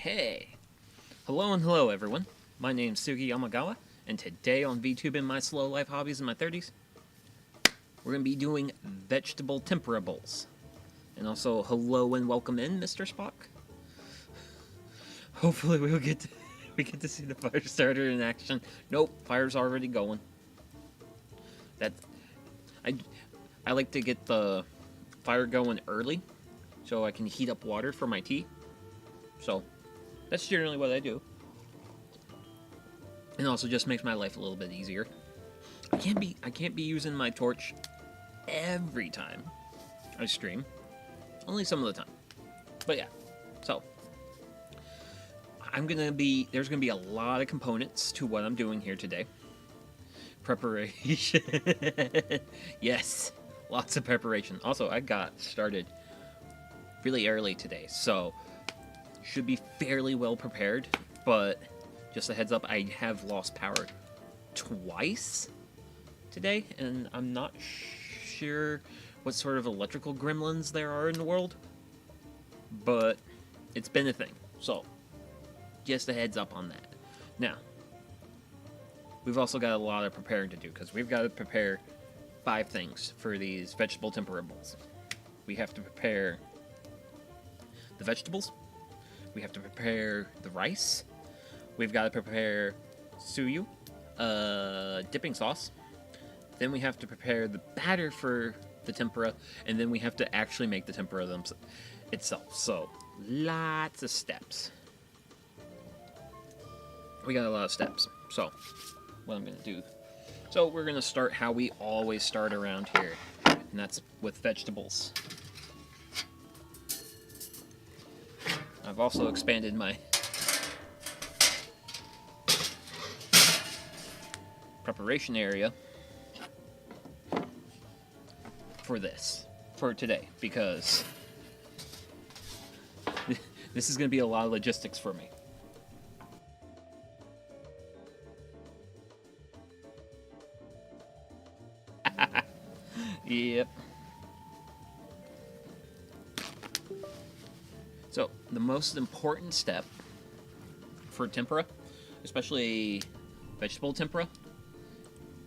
Hey! Hello and hello everyone. My name's Sugi Yamagawa, and today on VTube in my slow life hobbies in my 30s, we're going to be doing vegetable tempura bowls. And also, hello and welcome in, Mr. Spock. Hopefully we get to see the fire starter in action. Nope, fire's already going. I like to get the fire going early so I can heat up water for my tea. So that's generally what I do. And also just makes my life a little bit easier. I can't be using my torch every time I stream. Only some of the time. But yeah. So there's gonna be a lot of components to what I'm doing here today. Preparation. Yes. Lots of preparation. Also, I got started really early today, so should be fairly well prepared, but just a heads up, I have lost power twice today, and I'm not sure what sort of electrical gremlins there are in the world, but it's been a thing, so just a heads up on that. Now, we've also got a lot of preparing to do, because we've got to prepare 5 things for these vegetable tempura bowls. We have to prepare the vegetables, we have to prepare the rice, we've got to prepare suyu, dipping sauce, then we have to prepare the batter for the tempura, and then we have to actually make the tempura itself. So, lots of steps. We got a lot of steps. So, what I'm going to do. So, we're going to start how we always start around here, and that's with vegetables. I've also expanded my preparation area for today, because this is going to be a lot of logistics for me. Yep. So, the most important step for tempura, especially vegetable tempura,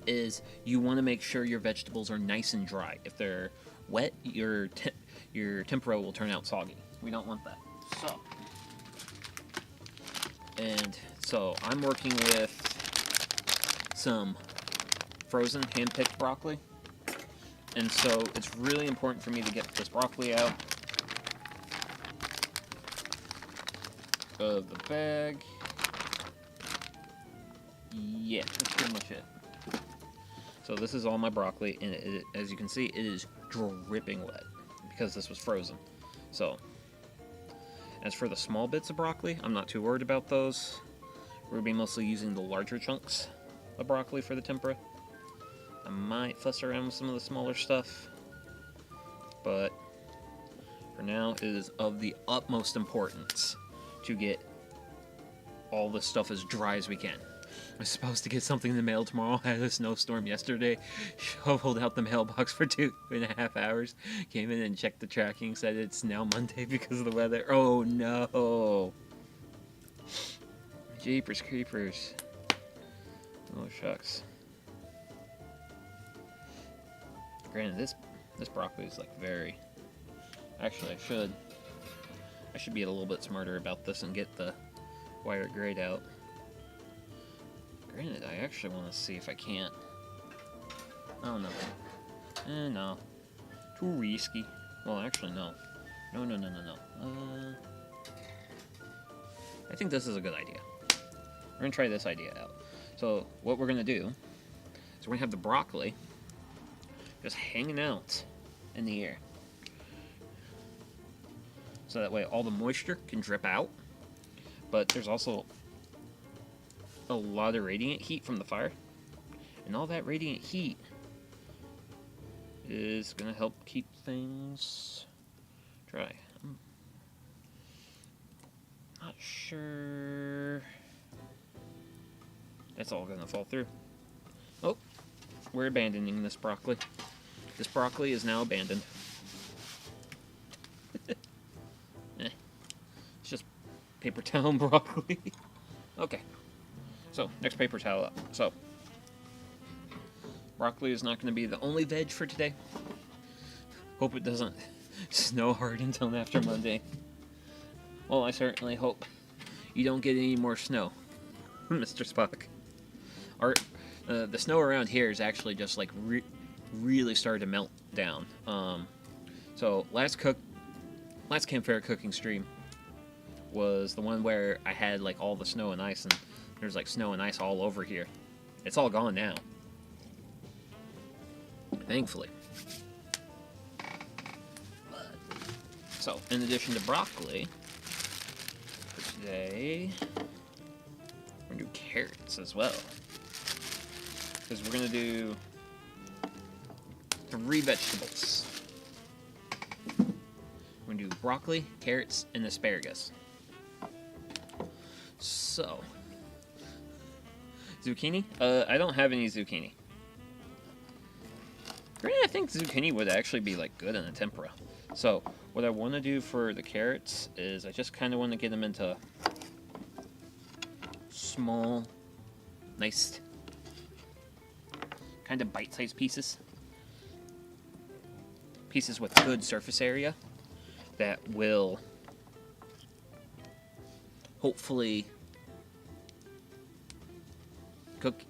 is you want to make sure your vegetables are nice and dry. If they're wet, your tempura will turn out soggy. We don't want that. So I'm working with some frozen hand-picked broccoli. And so it's really important for me to get this broccoli out of the bag. Yeah, that's pretty much it. So this is all my broccoli, and as you can see, it is dripping wet because this was frozen. So, as for the small bits of broccoli, I'm not too worried about those. We're going to be mostly using the larger chunks of broccoli for the tempura. I might fuss around with some of the smaller stuff, but for now, it is of the utmost importance to get all this stuff as dry as we can. I was supposed to get something in the mail tomorrow. I had a snowstorm yesterday. Shoveled out the mailbox for 2.5 hours. Came in and checked the tracking. Said it's now Monday because of the weather. Oh no! Jeepers creepers. Oh shucks. Granted, this broccoli is like very... Actually, I should be a little bit smarter about this and get the wire grate out. Granted, I actually want to see if I can't. Oh no. No. Too risky. Well, actually, no. No. I think this is a good idea. We're gonna try this idea out. So, what we're gonna do is we're gonna have the broccoli just hanging out in the air. So that way all the moisture can drip out. But there's also a lot of radiant heat from the fire, and all that radiant heat is going to help keep things dry. I'm not sure that's all going to fall through. Oh, we're abandoning this broccoli. This broccoli is now abandoned. It's just paper towel and broccoli. Okay. So, next paper towel up. So, broccoli is not going to be the only veg for today. Hope it doesn't snow hard until after Monday. Well, I certainly hope you don't get any more snow, Mr. Spock. The snow around here is actually just like really started to melt down. So last Campfire cooking stream was the one where I had like all the snow and ice, and there's like snow and ice all over here. It's all gone now, thankfully. So, in addition to broccoli, for today, we're going to do carrots as well. Because we're going to do 3 vegetables. We're going to do broccoli, carrots, and asparagus. So, zucchini? I don't have any zucchini. Granted, I think zucchini would actually be like good in a tempura. So, what I want to do for the carrots is I just kind of want to get them into small, nice, kind of bite-sized pieces. Pieces with good surface area that will hopefully cook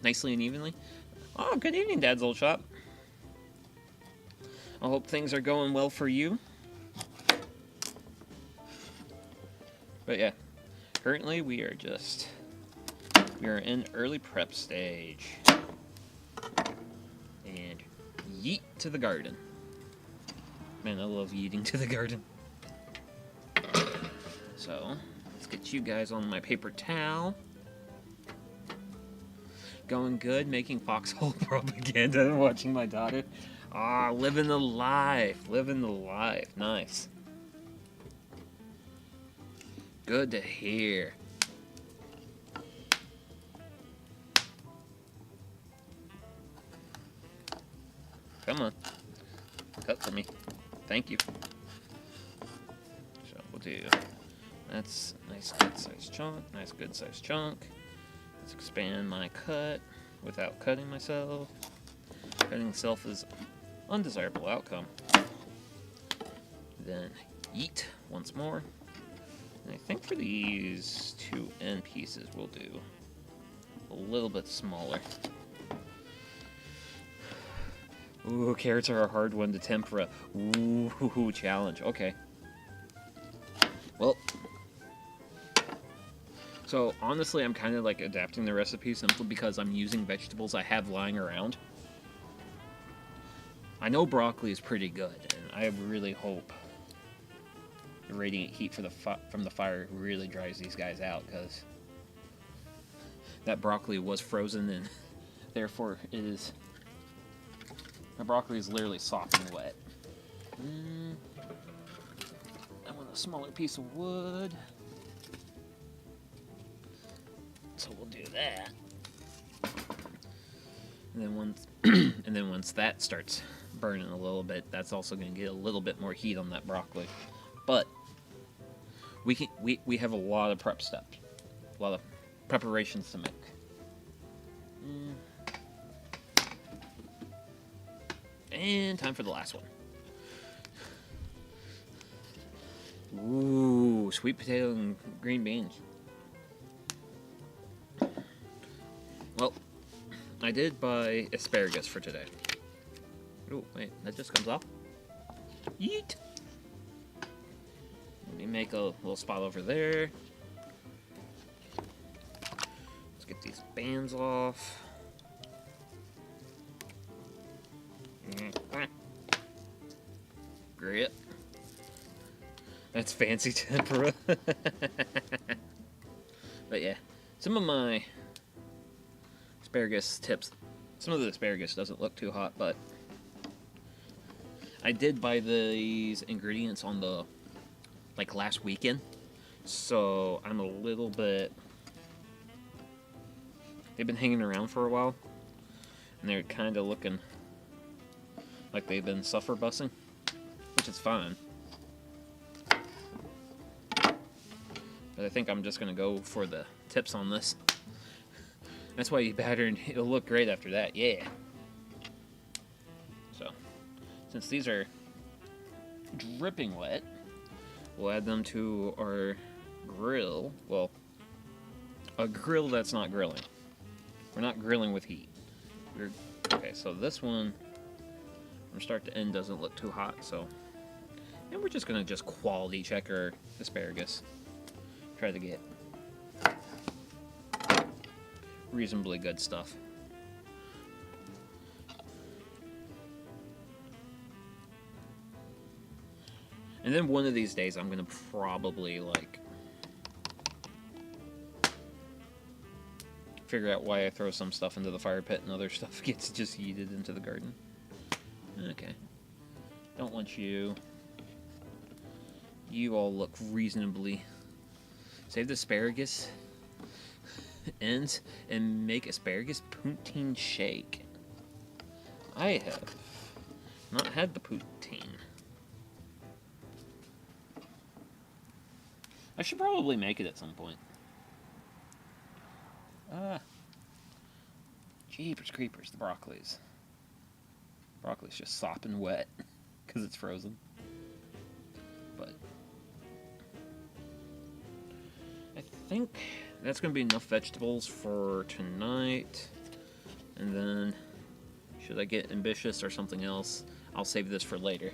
nicely and evenly. Oh, good evening, Dad's Old Shop. I hope things are going well for you. But yeah, currently we are in early prep stage. And yeet to the garden. Man, I love yeeting to the garden. So, let's get you guys on my paper towel. Going good, making foxhole propaganda and watching my daughter. Ah, living the life. Living the life. Nice. Good to hear. Come on. Cut for me. Thank you. So we'll do... That's a nice good sized chunk. Nice good sized chunk. Let's expand my cut without cutting myself. Cutting self is undesirable outcome. Then yeet once more. And I think for these 2 end pieces we'll do a little bit smaller. Ooh, carrots are a hard one to tempura. Ooh, challenge. Okay. Well, so honestly I'm kind of like adapting the recipe simply because I'm using vegetables I have lying around. I know broccoli is pretty good, and I really hope the radiant heat from the fire really dries these guys out, because that broccoli was frozen, and therefore it is... My broccoli is literally soft and wet. I want a smaller piece of wood, so we'll do that. And then once that starts burning a little bit, that's also going to get a little bit more heat on that broccoli. But we have a lot of prep steps, a lot of preparations to make. And time for the last one. Ooh, sweet potato and green beans. Well, I did buy asparagus for today. Oh, wait, that just comes off. Yeet! Let me make a little spot over there. Let's get these bands off. Grip. That's fancy tempura. But yeah, some of my asparagus tips. Some of the asparagus doesn't look too hot, but I did buy these ingredients on the last weekend, so I'm a little bit... They've been hanging around for a while, and they're kind of looking like they've been suffer bussing, which is fine. But I think I'm just going to go for the tips on this. That's why you battered. It'll look great after that. Yeah. So, since these are dripping wet, we'll add them to our grill. Well, a grill that's not grilling. We're not grilling with heat. Okay, so this one, from start to end, doesn't look too hot, so... And we're just going to just quality check our asparagus. Try to get reasonably good stuff. And then one of these days I'm going to probably, like, figure out why I throw some stuff into the fire pit and other stuff gets just yeeted into the garden. Okay. Don't want you. You all look reasonably. Save the asparagus ends and make asparagus poutine shake. I have not had the poutine. I should probably make it at some point. Jeepers creepers, the broccoli's. Broccoli's just sopping wet because it's frozen. But I think that's going to be enough vegetables for tonight. And then, should I get ambitious or something else, I'll save this for later.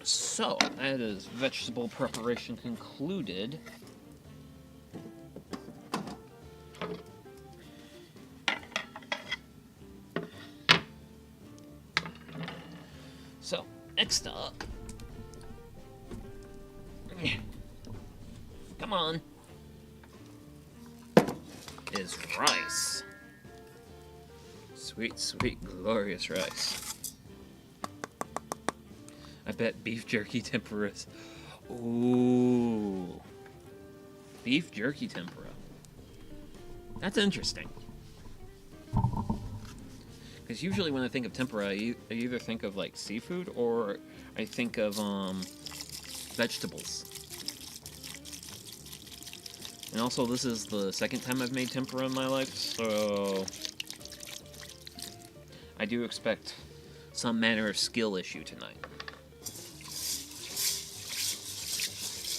So, that is vegetable preparation concluded. So, next up, come on, is rice. Sweet, sweet, glorious rice. I bet beef jerky tempuras. Ooh. Beef jerky tempura. That's interesting. Because usually when I think of tempura, I either think of like seafood or I think of vegetables. And also this is the second time I've made tempura in my life, so I do expect some manner of skill issue tonight.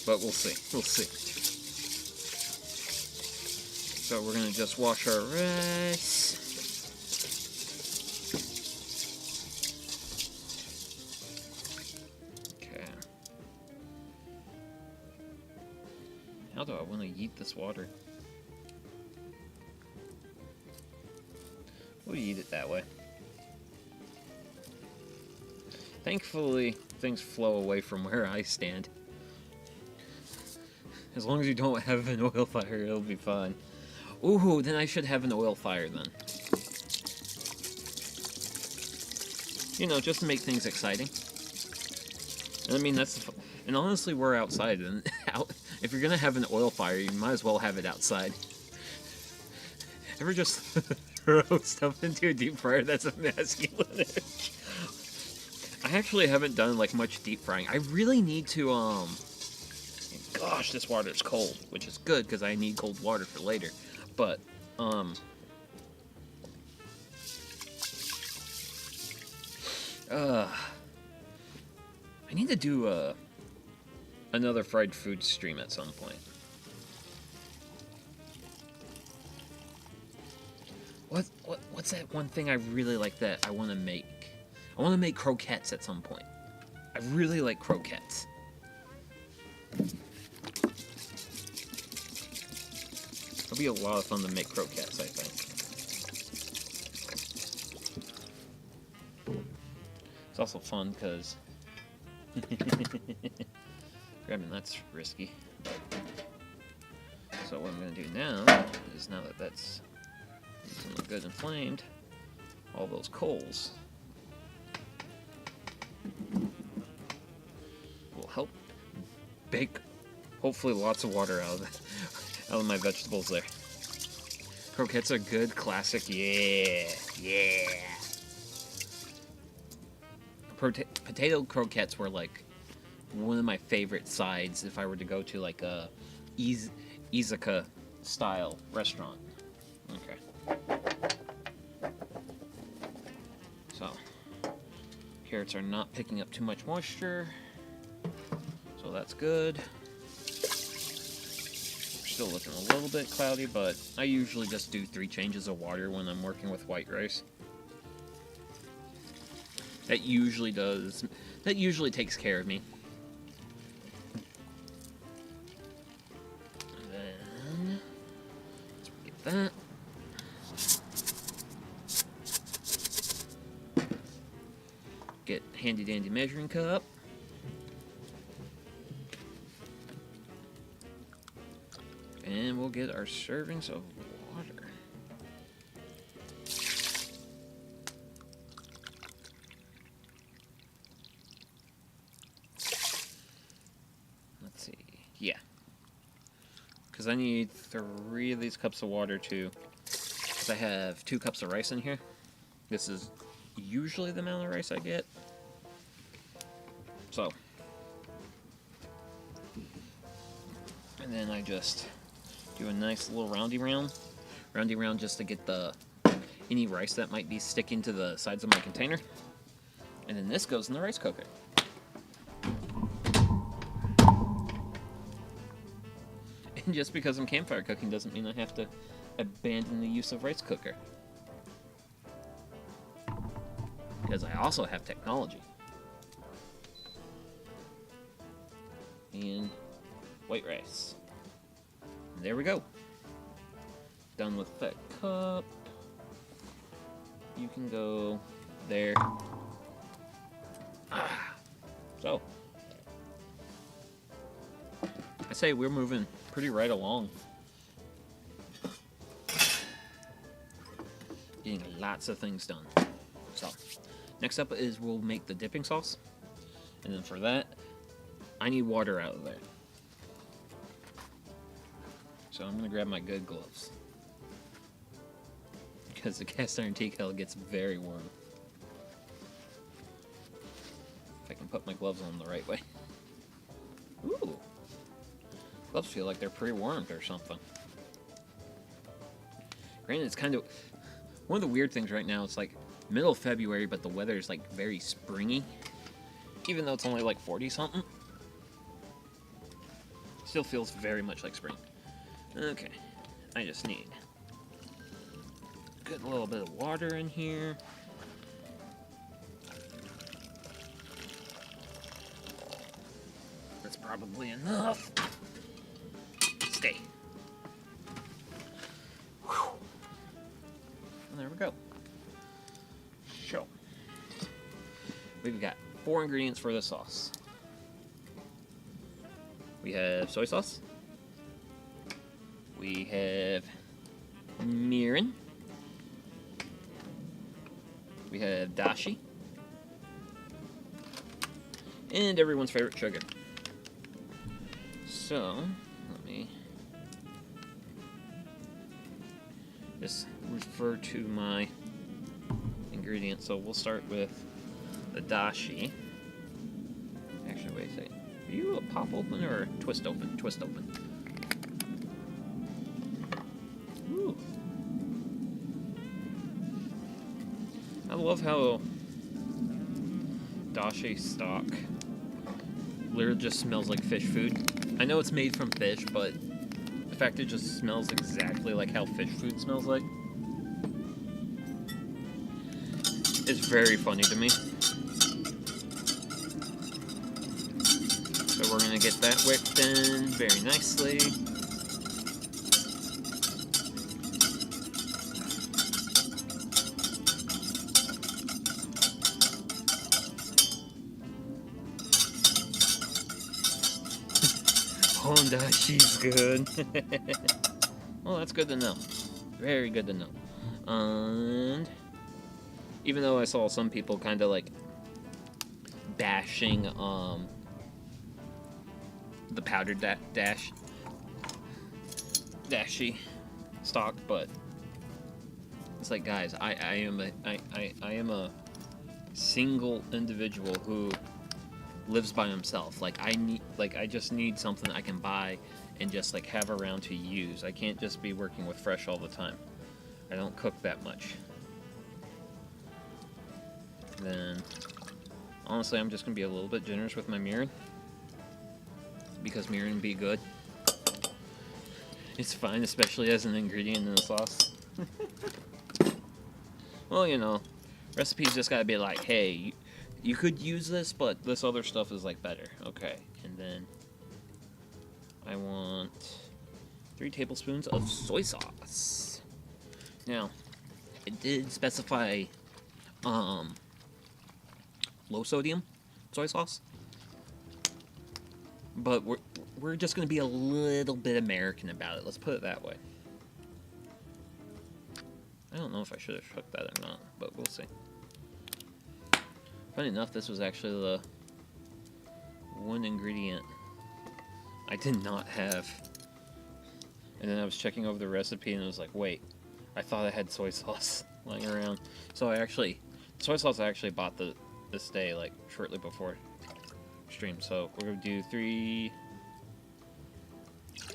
But we'll see. We'll see. So we're going to just wash our rice. Okay. How do I want to yeet this water? We'll yeet it that way. Thankfully, things flow away from where I stand. As long as you don't have an oil fire, it'll be fine. Ooh, then I should have an oil fire then. You know, just to make things exciting. And I mean, that's... And honestly, we're outside, and if you're gonna have an oil fire, you might as well have it outside. Ever just throw stuff into a deep fryer that's a masculine? I actually haven't done, like, much deep frying. I really need to, Gosh, this water's cold, which is good because I need cold water for later. But, I need to do another fried food stream at some point. What's that one thing I really like that I want to make? I want to make croquettes at some point. I really like croquettes. It'll be a lot of fun to make croquettes, I think. It's also fun because grabbing that's risky. So what I'm going to do now is, now that that's good and inflamed, all those coals will help bake, hopefully, lots of water out of my vegetables there. Croquettes are good, classic, yeah. potato croquettes were like one of my favorite sides if I were to go to like a izaka style restaurant. Okay. So, carrots are not picking up too much moisture, so that's good. Still looking a little bit cloudy, but I usually just do 3 changes of water when I'm working with white rice. That usually takes care of me. And then let's get that. Get handy dandy measuring cup. And we'll get our servings of water. Let's see. Yeah. Because I need 3 of these cups of water too. Because I have 2 cups of rice in here. This is usually the amount of rice I get. So. And then I just do a nice little roundy round just to get any rice that might be sticking to the sides of my container. And then this goes in the rice cooker. And just because I'm campfire cooking doesn't mean I have to abandon the use of rice cooker. Because I also have technology. And white rice. And there we go. Done with that cup. You can go there. So, I say we're moving pretty right along. Getting lots of things done. So, next up is we'll make the dipping sauce. And then for that, I need water out of there. So I'm going to grab my good gloves. Because the cast iron tea kettle gets very warm. If I can put my gloves on the right way. Ooh. Gloves feel like they're pre-warmed or something. Granted, it's kind of... One of the weird things right now, it's like middle of February, but the weather is like very springy. Even though it's only like 40-something. Still feels very much like spring. Okay. I just need a good little bit of water in here. That's probably enough. Stay. Whew. And there we go. So, we've got 4 ingredients for this sauce. We have soy sauce. We have mirin. We have dashi. And everyone's favorite sugar. So, let me just refer to my ingredients. So we'll start with the dashi. Actually, wait a second. Are you a pop open or a twist open? Twist open. Ooh. I love how dashi stock literally just smells like fish food. I know it's made from fish, but the fact it just smells exactly like how fish food smells like is very funny to me. So we're going to get that whipped in very nicely. Honda, she's good. Well, that's good to know. Very good to know. And even though I saw some people kind of like bashing the powdered dashi stock, but it's like, guys, I am a single individual who lives by himself. Like I just need something I can buy and just like have around to use. I can't just be working with fresh all the time. I don't cook that much. Then, honestly, I'm just gonna be a little bit generous with my mirin, because mirin be good. It's fine, especially as an ingredient in a sauce. Well, you know, recipes just gotta be like, hey, you could use this, but this other stuff is like better. Okay, and then I want 3 tablespoons of soy sauce. Now, it did specify low sodium soy sauce, but we're just gonna be a little bit American about it. Let's put it that way. I don't know if I should have cooked that or not, but we'll see. Funny enough, this was actually the one ingredient I did not have. And then I was checking over the recipe and it was like, wait, I thought I had soy sauce lying around. So soy sauce I actually bought this day, like shortly before stream. So we're gonna do 3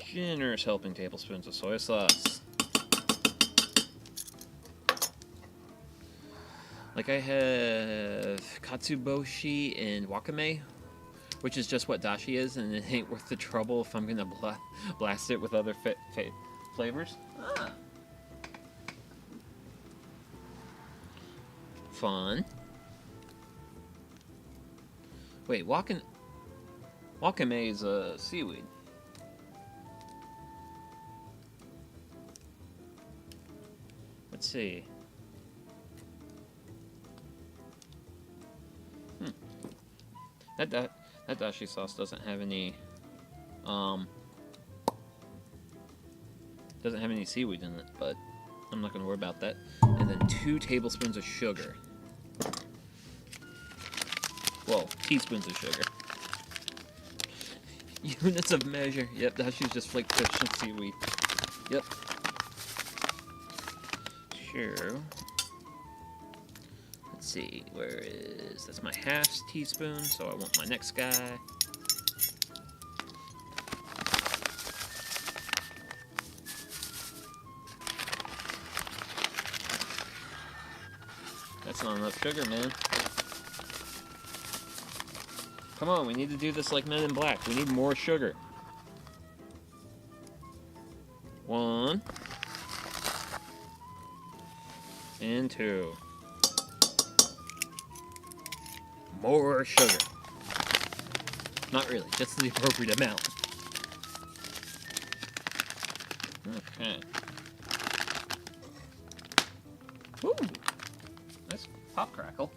generous helping tablespoons of soy sauce. Like I have katsuboshi and wakame, which is just what dashi is, and it ain't worth the trouble if I'm gonna blast it with other flavors. Fun. Wait, wakame is a seaweed. Let's see. That dashi sauce doesn't have any seaweed in it, but I'm not gonna worry about that. And then 2 tablespoons of sugar. Well, teaspoons of sugar. Units of measure. Yep, dashi's just flaked fish and seaweed. Yep. Sure. Let's see, that's my half teaspoon, so I want my next guy. That's not enough sugar, man. Come on, we need to do this like Men in Black. We need more sugar. 1 and 2. More sugar. Not really, just the appropriate amount. Okay. Ooh, nice pop crackle.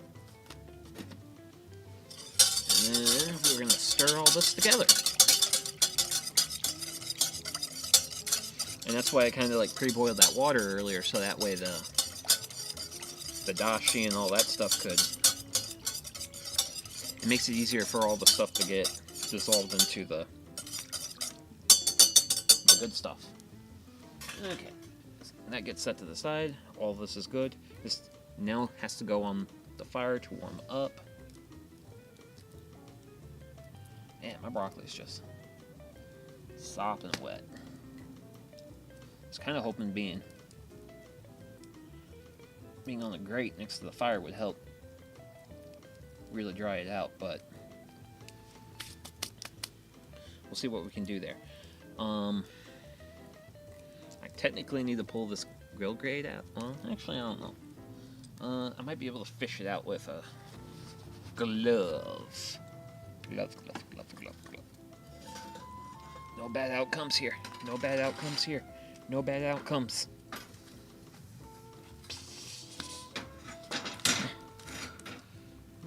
And then we're gonna stir all this together. And that's why I kind of like pre-boiled that water earlier, so that way the dashi and all that stuff could. It makes it easier for all the stuff to get dissolved into the good stuff. Okay, that gets set to the side. All of this is good. This now has to go on the fire to warm up. Man, my broccoli's just sopping wet. I was kind of hoping being on the grate next to the fire would help really dry it out, but we'll see what we can do there. I technically need to pull this grill grate out. Well, actually, I don't know. I might be able to fish it out with a glove. Glove. No bad outcomes here. No bad outcomes here. No bad outcomes.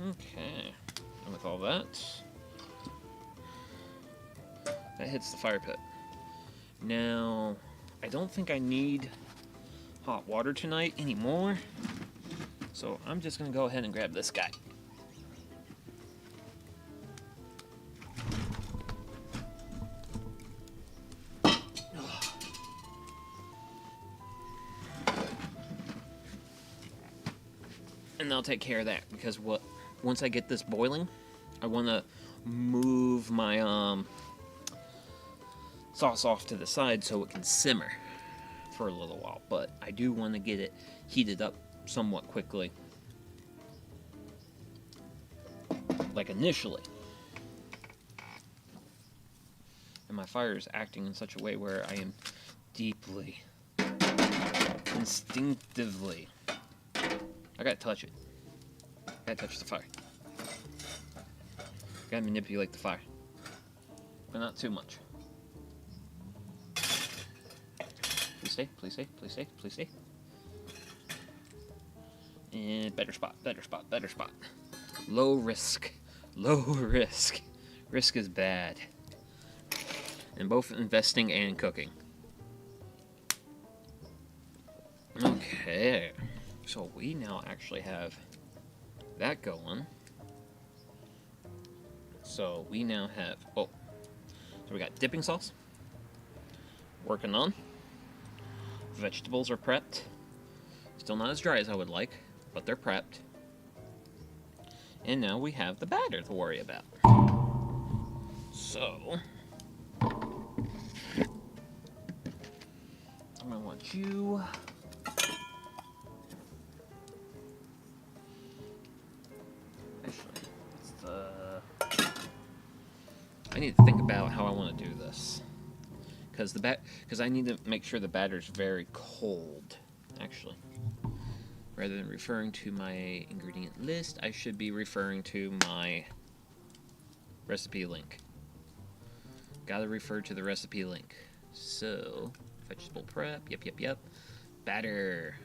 Okay, and with all that hits the fire pit. Now, I don't think I need hot water tonight anymore, so I'm just gonna go ahead and grab this guy. And and I'll take care of that, because once I get this boiling, I want to move my sauce off to the side so it can simmer for a little while, but I do want to get it heated up somewhat quickly, like initially. And my fire is acting in such a way where I am deeply, instinctively, I gotta touch it. Gotta touch the fire. Gotta manipulate the fire, but not too much. Please stay, please stay, please stay, please stay. And better spot, better spot, better spot. Low risk, low risk. Risk is bad. In both investing and cooking. Okay, so we now actually have that going. So we now have, so we got dipping sauce. Working on. Vegetables are prepped. Still not as dry as I would like, but they're prepped. And now we have the batter to worry about. So I'm gonna want you. Actually, I need to think about how I want to do this, because I need to make sure the batter's very cold. Actually, rather than referring to my ingredient list, I should be referring to my recipe link. Gotta refer to the recipe link. So, vegetable prep, yep. Batter.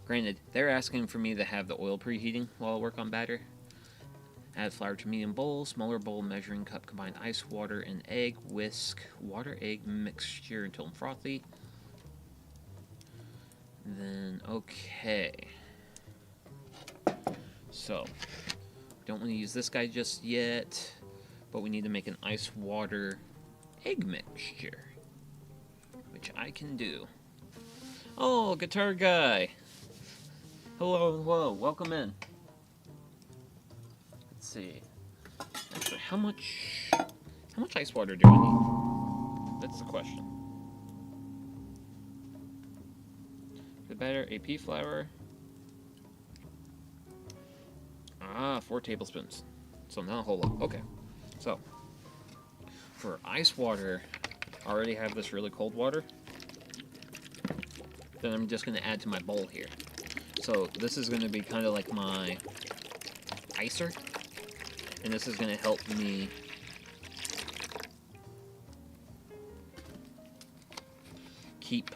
Granted, they're asking for me to have the oil preheating while I work on batter. Add flour to medium bowl, smaller bowl, measuring cup, combine ice, water, and egg. Whisk water, egg mixture until frothy. Then, okay. So, don't want to use this guy just yet, but we need to make an ice, water, egg mixture, which I can do. Oh, guitar guy. Hello, welcome in. Let's see. Actually, how much ice water do I need? That's the question. The batter, AP flour. 4 tablespoons. So not a whole lot. Okay. So, for ice water, I already have this really cold water. Then I'm just going to add to my bowl here. So this is going to be kind of like my icer. And this is going to help me keep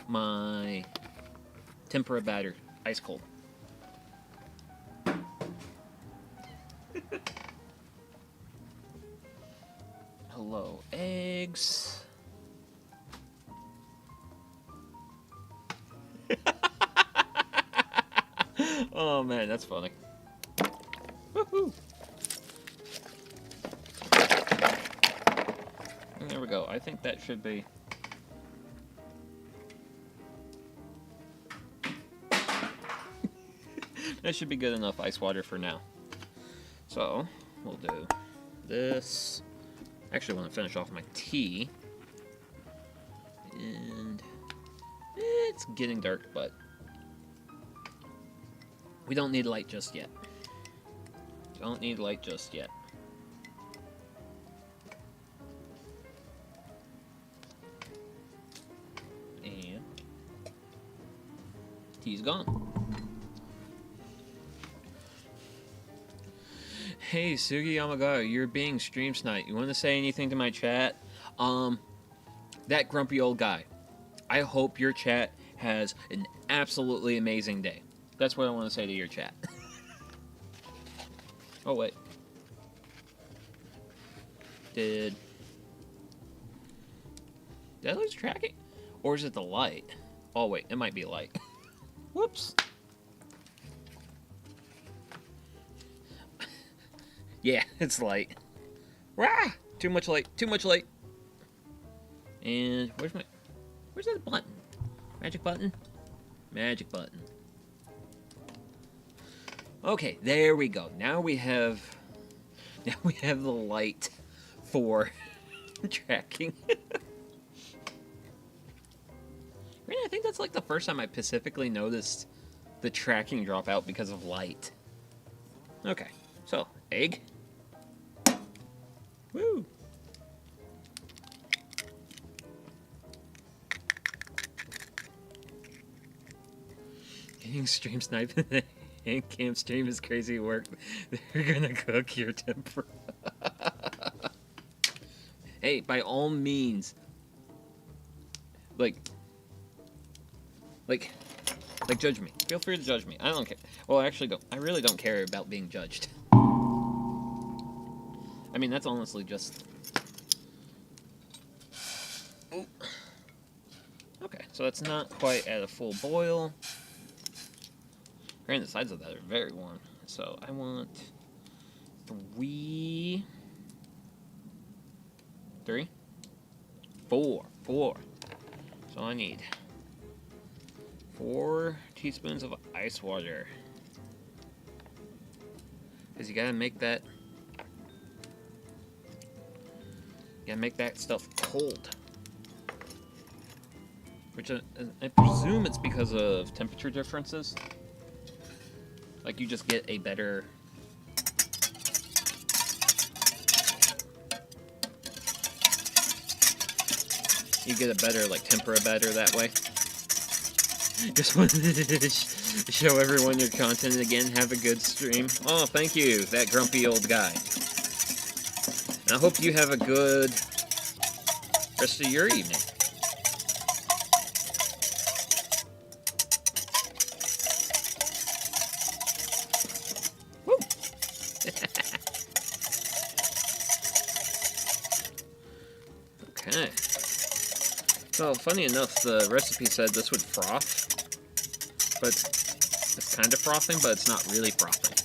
my tempura batter ice cold. Hello, eggs. Oh man, that's funny. Woohoo! And there we go. I think that should be. That should be good enough ice water for now. So, we'll do this. Actually, I want to finish off my tea. And it's getting dark, but we don't need light just yet. Don't need light just yet. And tea's gone. Hey, Sugi Yamagawa, you're being stream sniped. You want to say anything to my chat? That grumpy old guy. I hope your chat has an absolutely amazing day. That's what I want to say to your chat. Oh, wait. Did I lose tracking? Or is it the light? Oh, wait. It might be light. Whoops. Yeah, it's light. Rah! Too much light. Too much light. And where's that button? Magic button? Magic button. Okay, there we go. Now we have the light for tracking. Really, I think that's like the first time I specifically noticed the tracking drop out because of light. Okay, so egg. Woo! Getting stream sniped in the Handcam stream is crazy work. They're gonna cook your tempura. Hey, by all means, like, judge me. Feel free to judge me. I don't care. Well, I actually don't. I really don't care about being judged. I mean, that's honestly just... Ooh. Okay, so that's not quite at a full boil. Granted, the sides of that are very warm. So I want 3, 4. So I need 4 teaspoons of ice water. Because you gotta make that... You gotta make that stuff cold. Which I presume it's because of temperature differences. Like, you just get a better... You get a better, like, tempura batter that way. Just wanted to show everyone your content again. Have a good stream. Oh, thank you, that grumpy old guy. And I hope you have a good rest of your evening. Woo! Okay. So, funny enough, the recipe said this would froth, but it's kind of frothing, but it's not really frothing.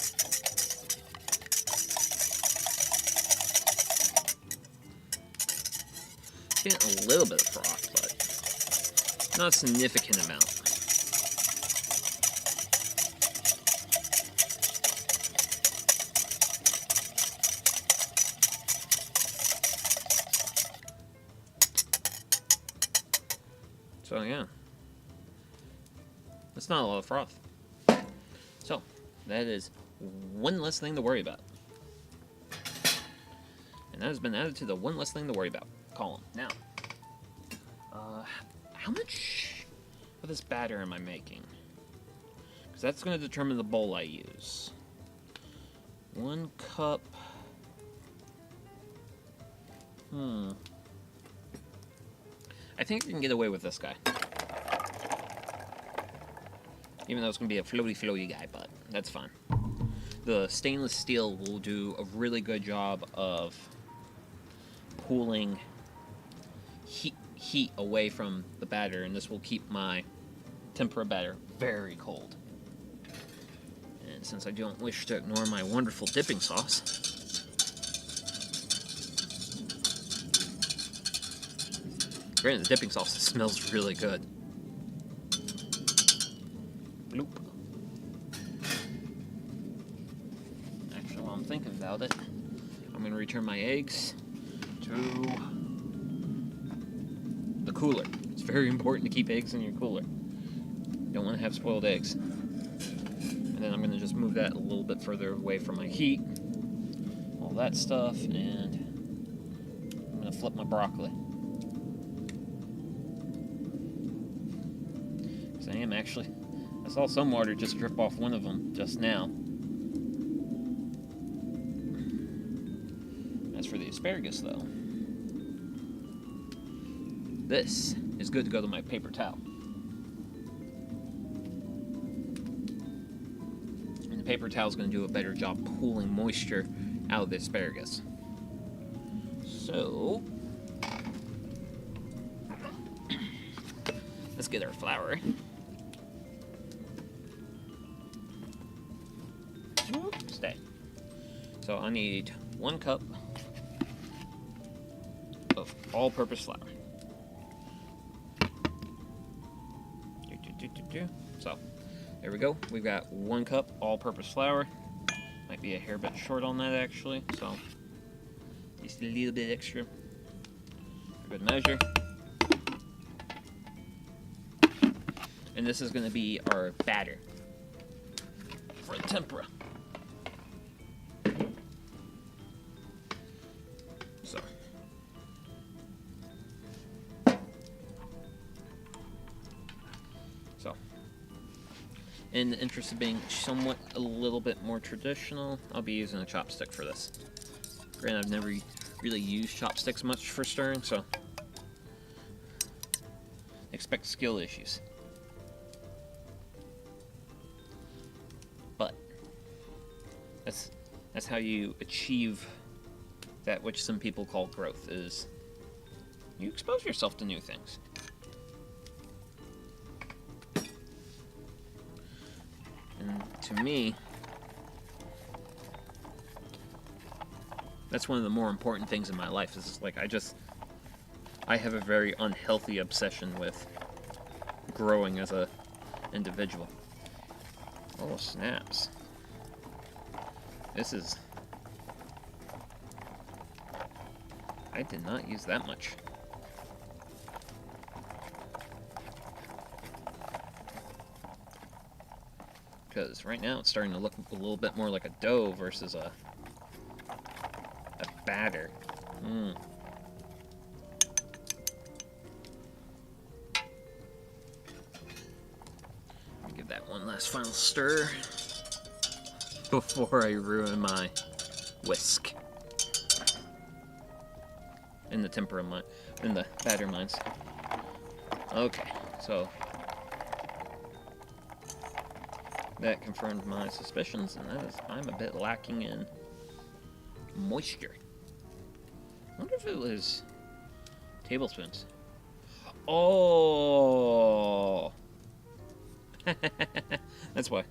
Getting a little bit of froth, but not a significant amount. So yeah, that's not a lot of froth. So that is one less thing to worry about. And that has been added to the one less thing to worry about column. Now, how much of this batter am I making? Because that's going to determine the bowl I use. 1 cup. I think I can get away with this guy. Even though it's going to be a floaty guy, but that's fine. The stainless steel will do a really good job of pulling heat away from the batter, and this will keep my tempura batter very cold. And since I don't wish to ignore my wonderful dipping sauce, granted, the dipping sauce smells really good. Bloop. Actually, while I'm thinking about it, I'm going to return my eggs to the cooler. It's very important to keep eggs in your cooler. You don't want to have spoiled eggs. And then I'm going to just move that a little bit further away from my heat. All that stuff, and I'm going to flip my broccoli. I am actually. I saw some water just drip off one of them just now. As for the asparagus, though, this is good to go to my paper towel. And the paper towel is going to do a better job pulling moisture out of the asparagus. So, let's get our flour. Stay. So I need 1 cup of all-purpose flour. So There we go. We've got 1 cup all-purpose flour. Might be a hair bit short on that actually, so just a little bit extra for good measure. And this is going to be our batter for the tempura. So, in the interest of being somewhat a little bit more traditional, I'll be using a chopstick for this. Granted, I've never really used chopsticks much for stirring, so expect skill issues. But that's how you achieve that which some people call growth, is you expose yourself to new things. And to me, that's one of the more important things in my life. Is like I have a very unhealthy obsession with growing as a individual. Oh, snaps. This is... I did not use that much. Because right now it's starting to look a little bit more like a dough versus a batter. Give that one last final stir before I ruin my whisk in the tempura in the batter mines. Okay, so that confirmed my suspicions, and that is I'm a bit lacking in moisture. I wonder if it was tablespoons. Oh, that's why.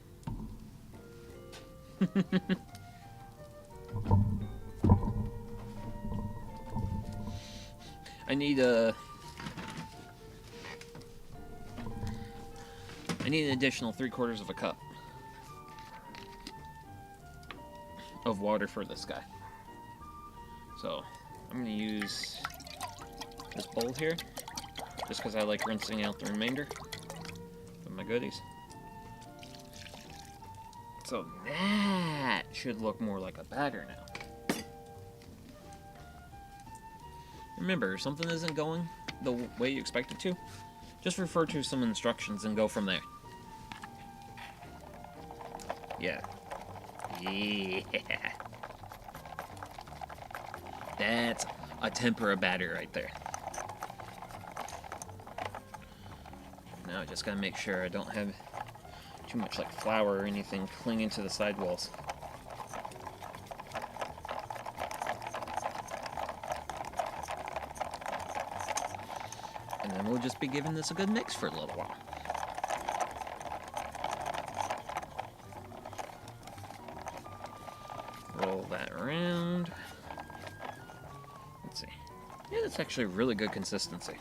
I need an additional 3/4 of a cup of water for this guy. So I'm going to use this bowl here, just because I like rinsing out the remainder of my goodies. So that should look more like a batter now. Remember, if something isn't going the way you expect it to, just refer to some instructions and go from there. Yeah. Yeah. That's a tempura batter right there. Now I just gotta make sure I don't have too much like flour or anything clinging to the sidewalls. And then we'll just be giving this a good mix for a little while. Roll that around. Let's see. Yeah, that's actually a really good consistency.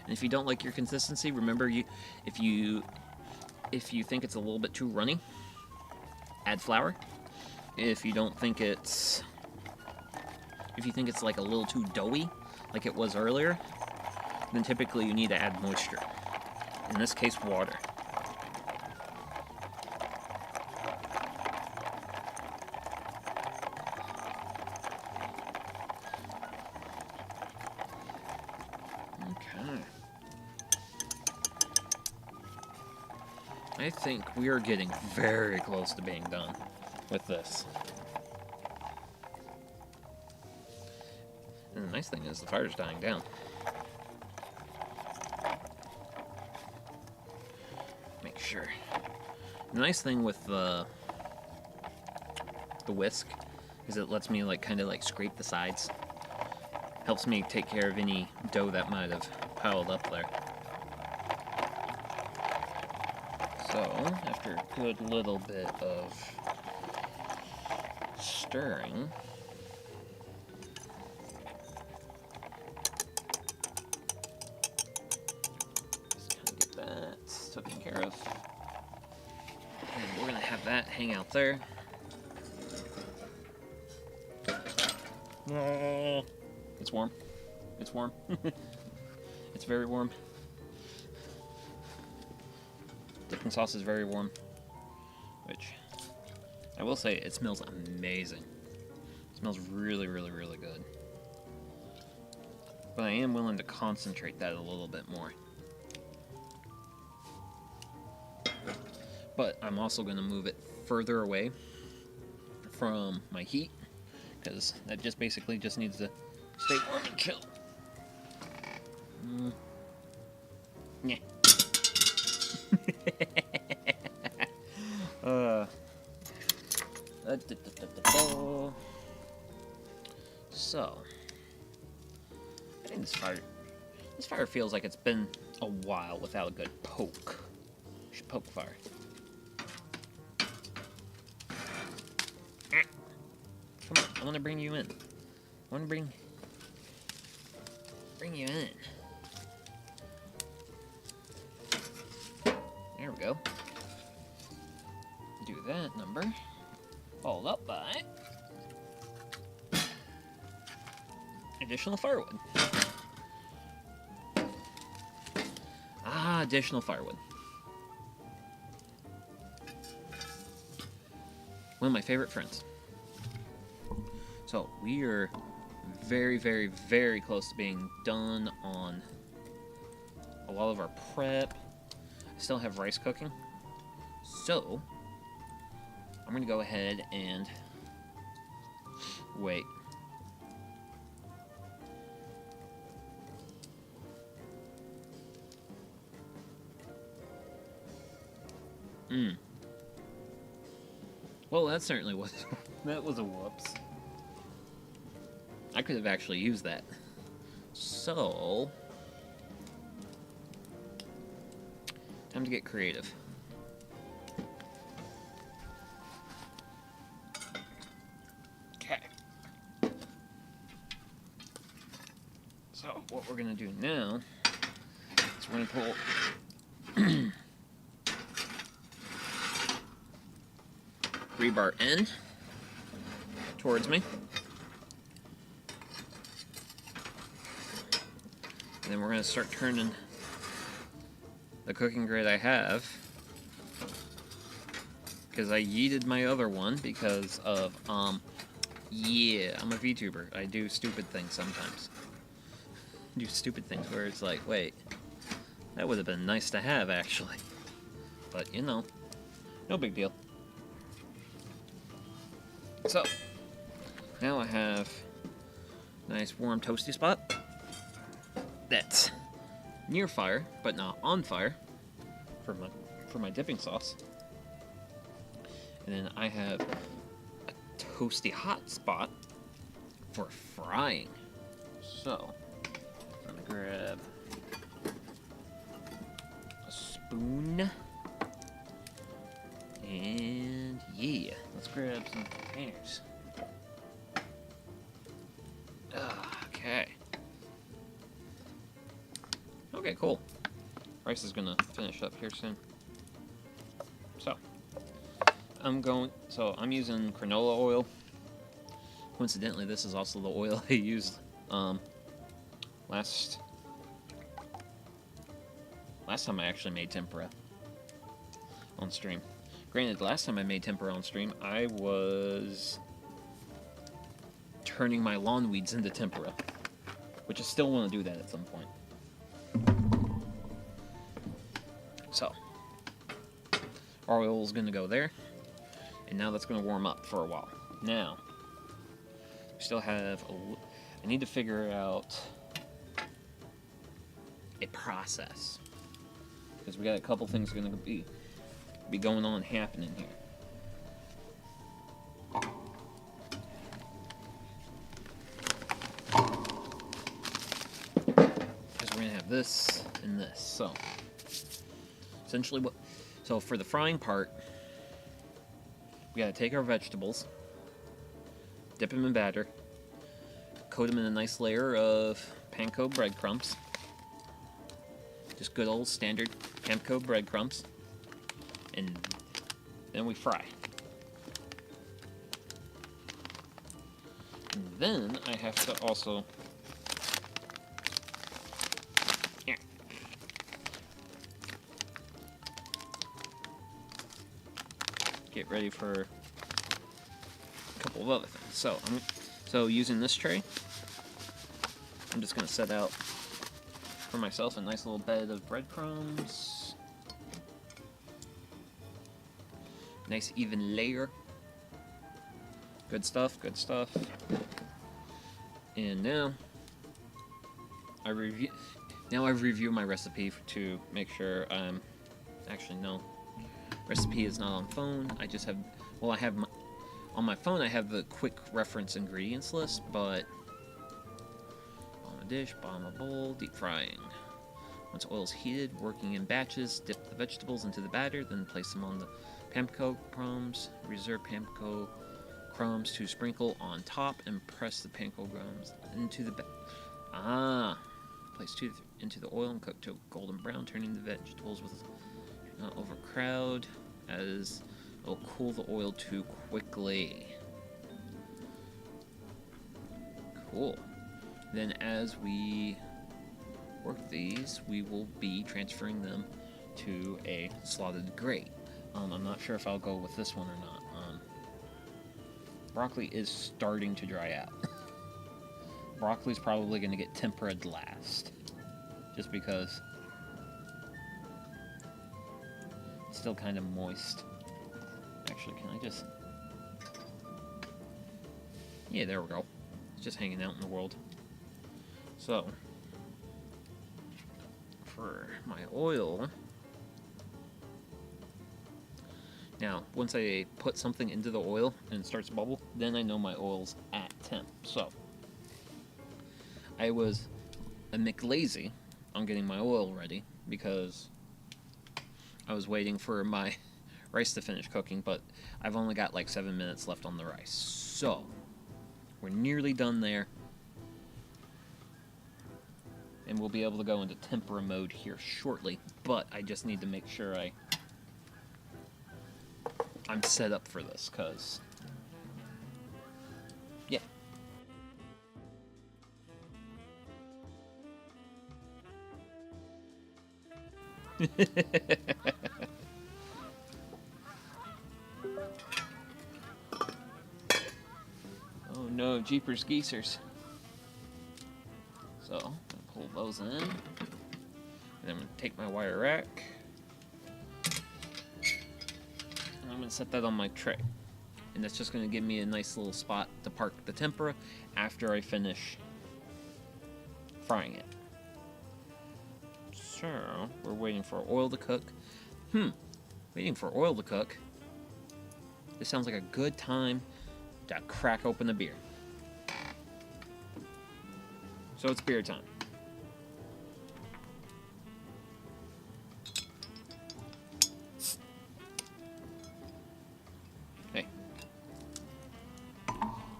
And if you don't like your consistency, remember if you think it's a little bit too runny, add flour. If you think it's like a little too doughy, like it was earlier, then typically you need to add moisture. In this case, water. Okay. I think we are getting very close to being done with this. And the nice thing is the fire's dying down. Make sure. The nice thing with the whisk is it lets me kind of scrape the sides. Helps me take care of any dough that might have piled up there. So, after a good little bit of stirring, just kind of get that taken care of. that hang out there. It's warm. It's warm. It's very warm. Dipping sauce is very warm. Which, I will say, it smells amazing. It smells really, really, really good. But I am willing to concentrate that a little bit more. But I'm also going to move it further away from my heat, because that just basically just needs to stay warm and chill. Yeah. So, I think this fire feels like it's been a while without a good poke. We should poke fire. Come on, I want to bring you in. I want to bring you in. There we go. Do that number. Followed up by additional firewood. Additional firewood. One of my favorite friends. So, we are very, very, very close to being done on a lot of our prep. I still have rice cooking. So, I'm going to go ahead and wait. Well, that certainly was that was a whoops. I could have actually used that. So, time to get creative. Okay. So, what we're going to do now is we're going to pull rebar end towards me. And then we're going to start turning the cooking grid I have, because I yeeted my other one because of, yeah, I'm a VTuber. I do stupid things sometimes. I do stupid things where it's like, wait, that would have been nice to have, actually. But, you know, no big deal. So, now I have a nice warm toasty spot that's near fire, but not on fire for my dipping sauce. And then I have a toasty hot spot for frying. So, I'm gonna grab a spoon. And yeah, let's grab some containers. Okay. Okay, cool. Rice is gonna finish up here soon. So, I'm using canola oil. Coincidentally, this is also the oil I used last time I actually made tempura on stream. Granted, last time I made tempura on stream, I was turning my lawn weeds into tempura, which I still want to do that at some point. So, our oil is going to go there, and now that's going to warm up for a while. Now, we still have I need to figure out a process, because we got a couple things going to be going on happening here. Because we're going to have this and this. So, essentially so for the frying part, we got to take our vegetables, dip them in batter, coat them in a nice layer of panko breadcrumbs. Just good old standard panko breadcrumbs. And then we fry. And then I have to also get ready for a couple of other things. So using this tray, I'm just gonna set out for myself a nice little bed of breadcrumbs. Nice even layer. Good stuff, good stuff. And now I've reviewed my recipe to make sure actually no. Recipe is not on phone. I just have, well, on my phone I have the quick reference ingredients list, but bottom of dish, bottom of bowl, deep frying. Once oil is heated, working in batches, dip the vegetables into the batter, then place them on the panko crumbs. Reserve panko crumbs to sprinkle on top and press the panko crumbs into the place into the oil and cook to golden brown, turning the vegetables with not overcrowd, as it'll cool the oil too quickly. Cool. Then as we work these, we will be transferring them to a slotted grate. I'm not sure if I'll go with this one or not. Broccoli is starting to dry out. Broccoli's probably going to get tempura last, just because it's still kind of moist. Actually, can I just... Yeah, there we go. It's just hanging out in the world. So, for my oil... Now, once I put something into the oil and it starts to bubble, then I know my oil's at temp. So, I was a McLazy on getting my oil ready because I was waiting for my rice to finish cooking, but I've only got like 7 minutes left on the rice. So, we're nearly done there. And we'll be able to go into tempura mode here shortly, but I just need to make sure I'm set up for this, because, yeah. Oh no, jeepers geesers. So, I'm going to pull those in, and I'm going to take my wire rack. I'm going to set that on my tray, and that's just going to give me a nice little spot to park the tempura after I finish frying it. So, we're waiting for oil to cook. Waiting for oil to cook. This sounds like a good time to crack open a beer. So it's beer time.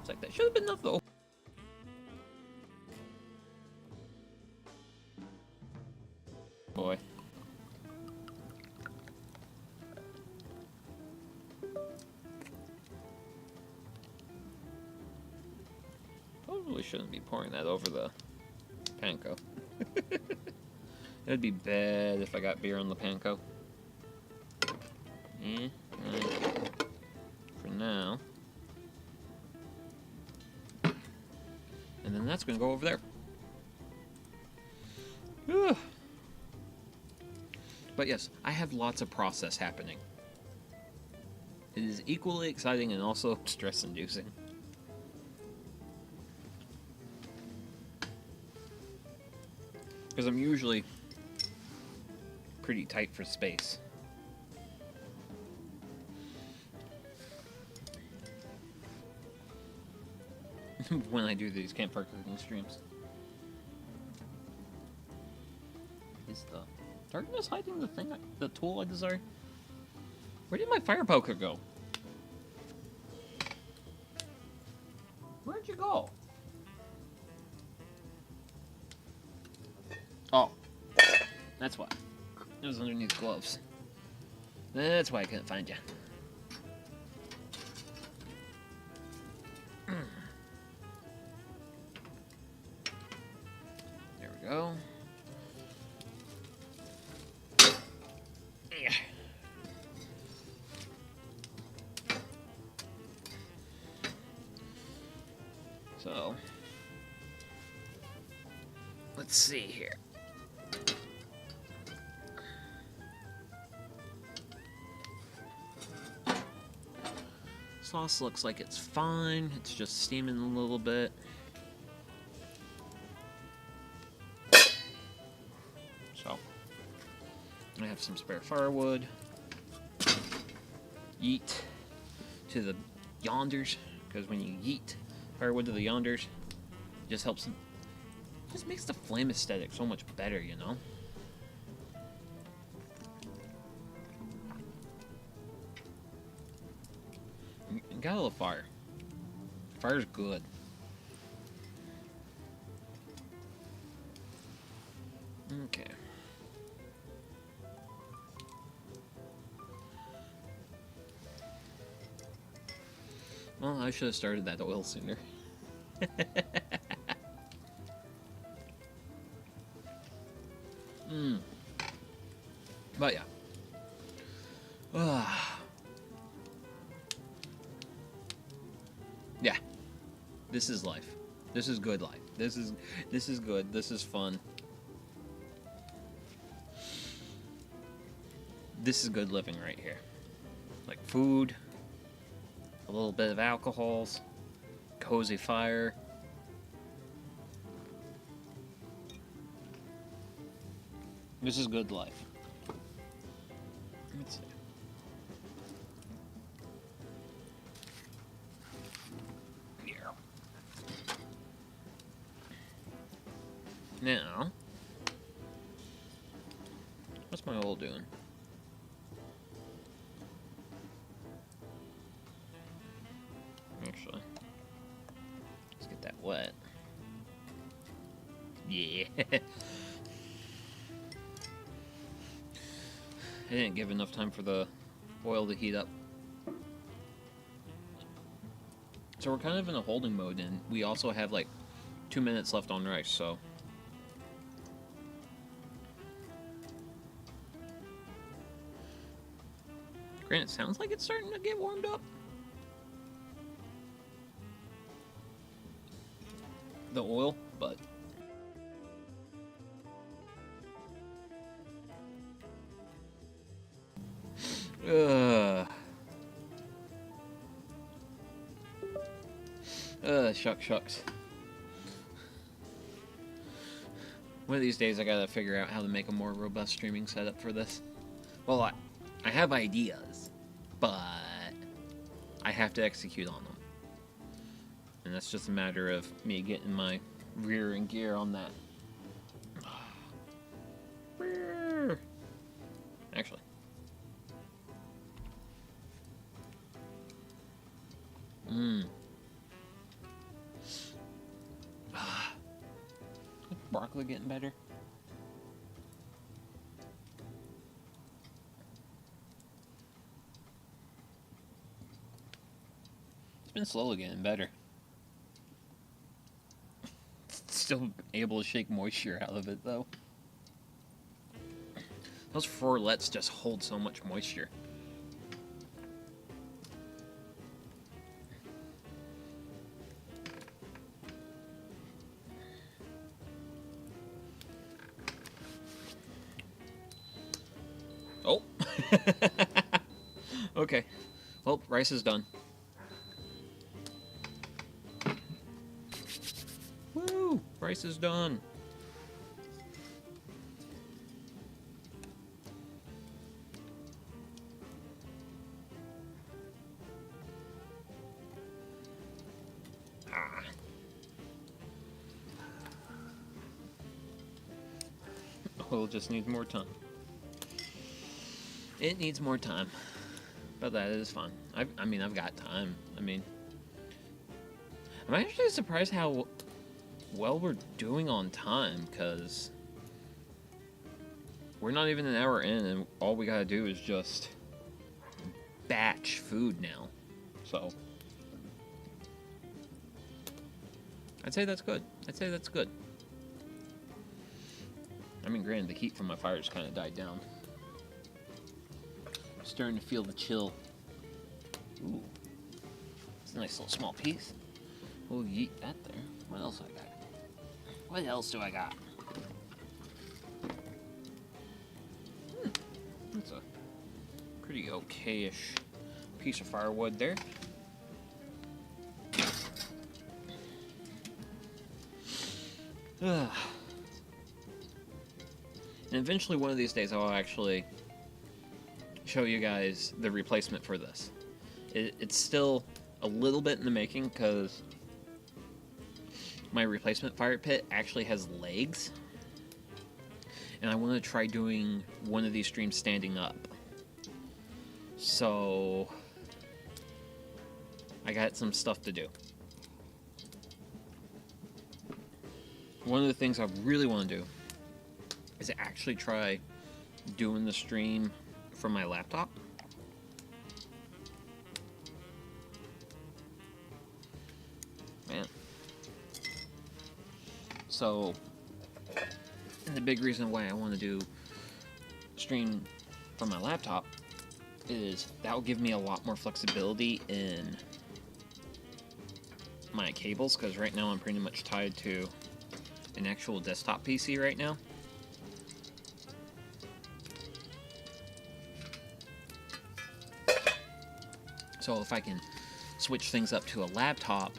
Like that should have been enough though. Boy. Probably shouldn't be pouring that over the panko. It'd be bad if I got beer on the panko. For now. And then that's going to go over there. Whew. But yes, I have lots of process happening. It is equally exciting and also stress-inducing. Because I'm usually pretty tight for space. When I do these campfire cooking streams. Is the darkness hiding the tool I desire? Where did my fire poker go? Where'd you go? Oh, that's why. It was underneath gloves. That's why I couldn't find you. go. Yeah. So, let's see here. Sauce looks like it's fine. It's just steaming a little bit. So, I have some spare firewood. Yeet to the yonders, because when you yeet firewood to the yonders, it just helps. Just makes the flame aesthetic so much better, you know? Got a little fire. Fire's good. Okay. Well, I should have started that oil sooner. But yeah. Yeah. This is life. This is good life. This is good. This is fun. This is good living right here. Like food, a little bit of alcohols, cozy fire. This is good life. Let's see. Yeah. Now, what's my oil doing? Actually, let's get that wet. Yeah. I didn't give enough time for the oil to heat up. So we're kind of in a holding mode, and we also have like 2 minutes left on rice, so. Granted, it sounds like it's starting to get warmed up. The oil, but. Shucks. One of these days I gotta figure out how to make a more robust streaming setup for this. Well, I have ideas, but I have to execute on them. And that's just a matter of me getting my rear in gear on that. Actually. Broccoli getting better? It's been slowly getting better. Still able to shake moisture out of it, though. Those florets just hold so much moisture. Oh. Okay. Well, rice is done. Woo! Rice is done. Oil just needs more time. It needs more time, but that is fun. I mean, I've got time. I mean, I'm actually surprised how well we're doing on time, because we're not even an hour in, and all we gotta do is just batch food now. So, I'd say that's good. I'd say that's good. I mean, granted, the heat from my fire just kind of died down. I'm starting to feel the chill. Ooh. It's a nice little small piece. We'll yeet that there. What else I got? What else do I got? That's a pretty okay-ish piece of firewood there. And eventually one of these days I'll actually show you guys the replacement for this. It's still a little bit in the making because my replacement fire pit actually has legs. And I want to try doing one of these streams standing up. So I got some stuff to do. One of the things I really want to do is actually try doing the stream from my laptop. Man. So, and the big reason why I want to do stream from my laptop is that will give me a lot more flexibility in my cables, because right now I'm pretty much tied to an actual desktop PC right now. So if I can switch things up to a laptop,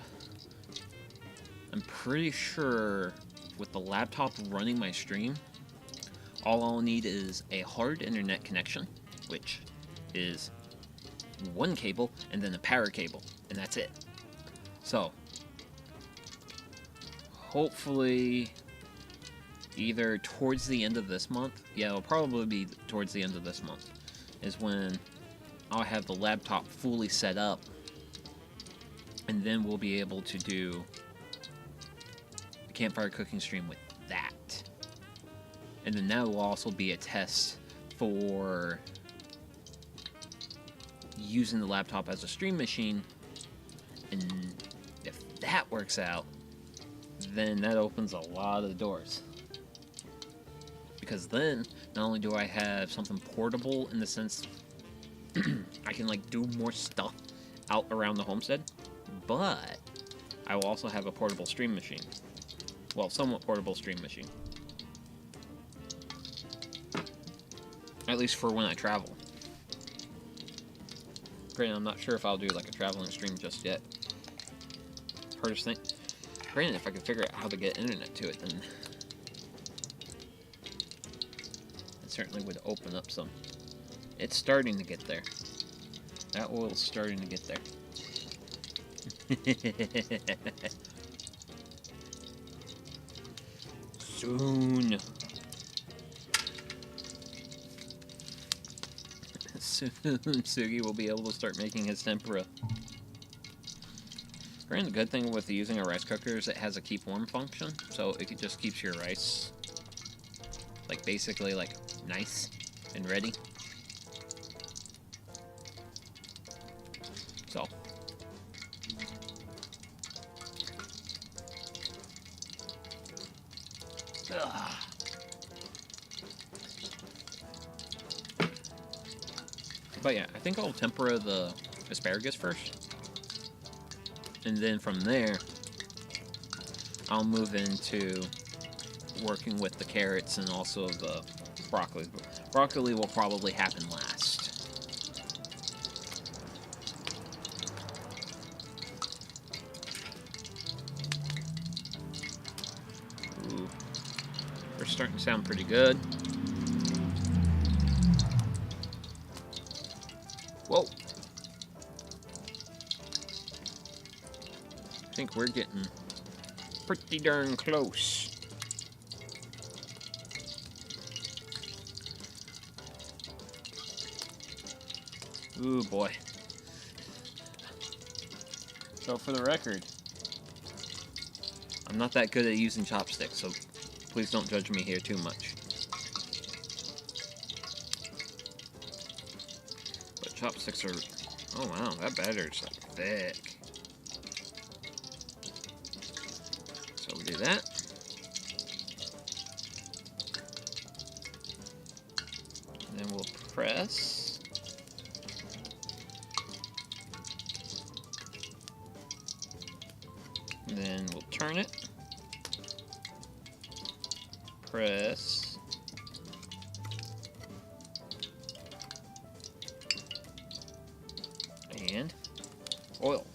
I'm pretty sure with the laptop running my stream, all I'll need is a hard internet connection, which is one cable, and then a power cable, and that's it. So, hopefully, either towards the end of this month, yeah, it'll probably be towards the end of this month, is when I'll have the laptop fully set up, and then we'll be able to do the campfire cooking stream with that. And then that will also be a test for using the laptop as a stream machine, and if that works out, then that opens a lot of doors. Because then, not only do I have something portable in the sense I can like do more stuff out around the homestead, but I will also have a portable stream machine. Well, somewhat portable stream machine. At least for when I travel. Granted, I'm not sure if I'll do like a traveling stream just yet. Hardest thing. Granted, if I could figure out how to get internet to it, then it certainly would open up some. It's starting to get there. That oil's starting to get there. Soon. Soon, Sugi will be able to start making his tempura. Granted, the good thing with using a rice cooker is it has a keep warm function, so it just keeps your rice, like, basically, like, nice and ready. So. Ugh. But yeah, I think I'll tempura the asparagus first. And then from there, I'll move into working with the carrots and also the broccoli. Broccoli will probably happen last. Ooh. We're starting to sound pretty good. Whoa. I think we're getting pretty darn close. Ooh, boy. So for the record, I'm not that good at using chopsticks, so please don't judge me here too much. But chopsticks are... Oh wow, that batter's like thick. So we do that. then we'll press. And then we'll turn it. Press. And oil.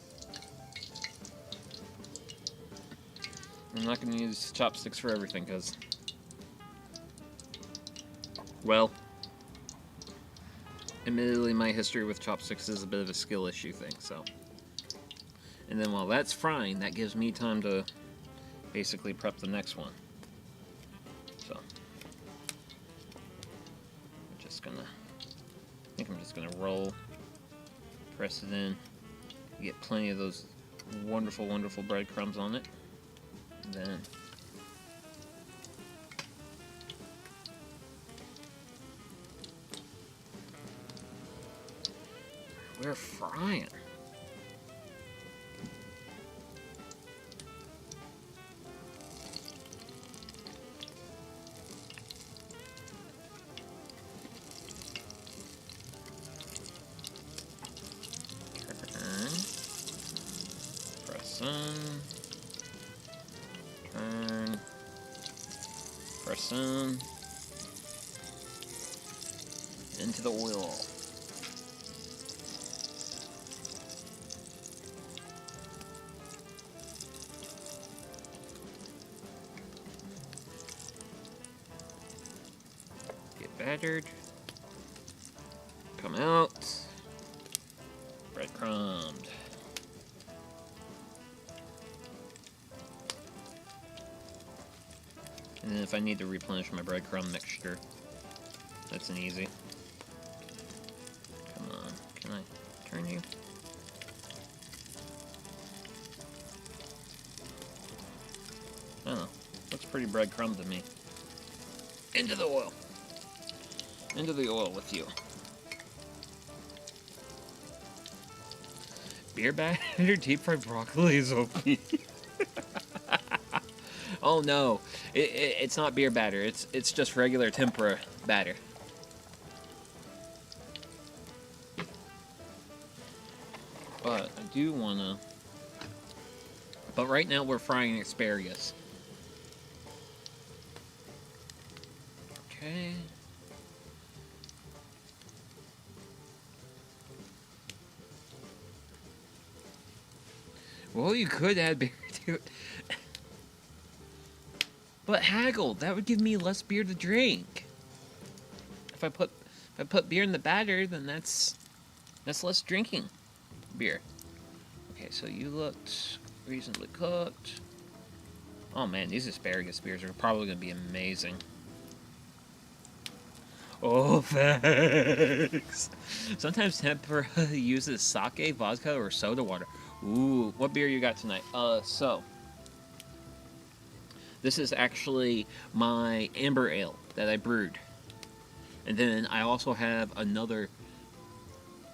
I'm not going to use chopsticks for everything because, well, admittedly my history with chopsticks is a bit of a skill issue thing, so. And then while that's frying, that gives me time to basically prep the next one. So, I think I'm just gonna roll, press it in, get plenty of those wonderful, wonderful breadcrumbs on it. And then we're frying. Turn, press in, into the oil. Get battered, come out, breadcrumbed. And then if I need to replenish my breadcrumb mixture, that's an easy. Come on, can I turn you? I don't know, looks pretty breadcrumb to me. Into the oil. Into the oil with you. Beer batter deep fried broccoli is OP. Oh no, it's not beer batter. It's just regular tempura batter. But I do wanna. But right now we're frying asparagus. Okay. Well, you could add beer to it. But haggle, that would give me less beer to drink. If I put beer in the batter, then that's less drinking beer. Okay, so you looked reasonably cooked. Oh man, these asparagus beers are probably gonna be amazing. Oh, thanks. Sometimes Tempura uses sake, vodka, or soda water. Ooh, what beer you got tonight? So this is actually my amber ale that I brewed. And then I also have another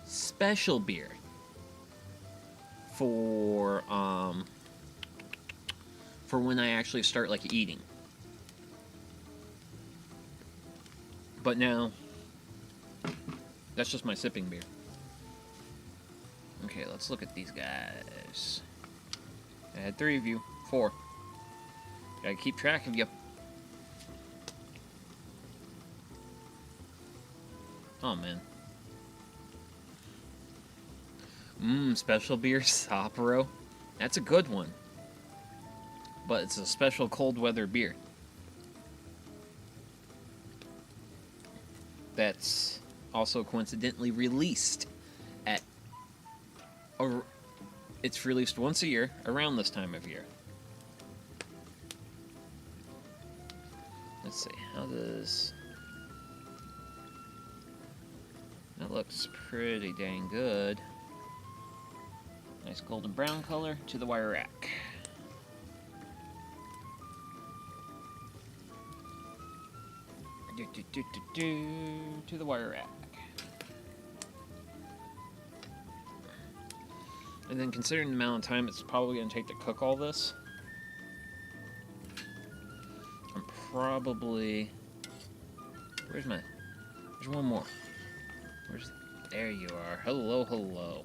special beer for when I actually start like eating. But now that's just my sipping beer. Okay, let's look at these guys. I had 3 of you. 4. Gotta keep track of you. Oh, man. Special beer Sapporo. That's a good one. But it's a special cold weather beer. That's also coincidentally released at... It's released once a year, around this time of year. Let's see, how does... That looks pretty dang good. Nice golden brown color to the wire rack. To the wire rack. And then considering the amount of time it's probably going to take to cook all this, I'm probably... Where's my... There's one more. There you are. Hello, hello.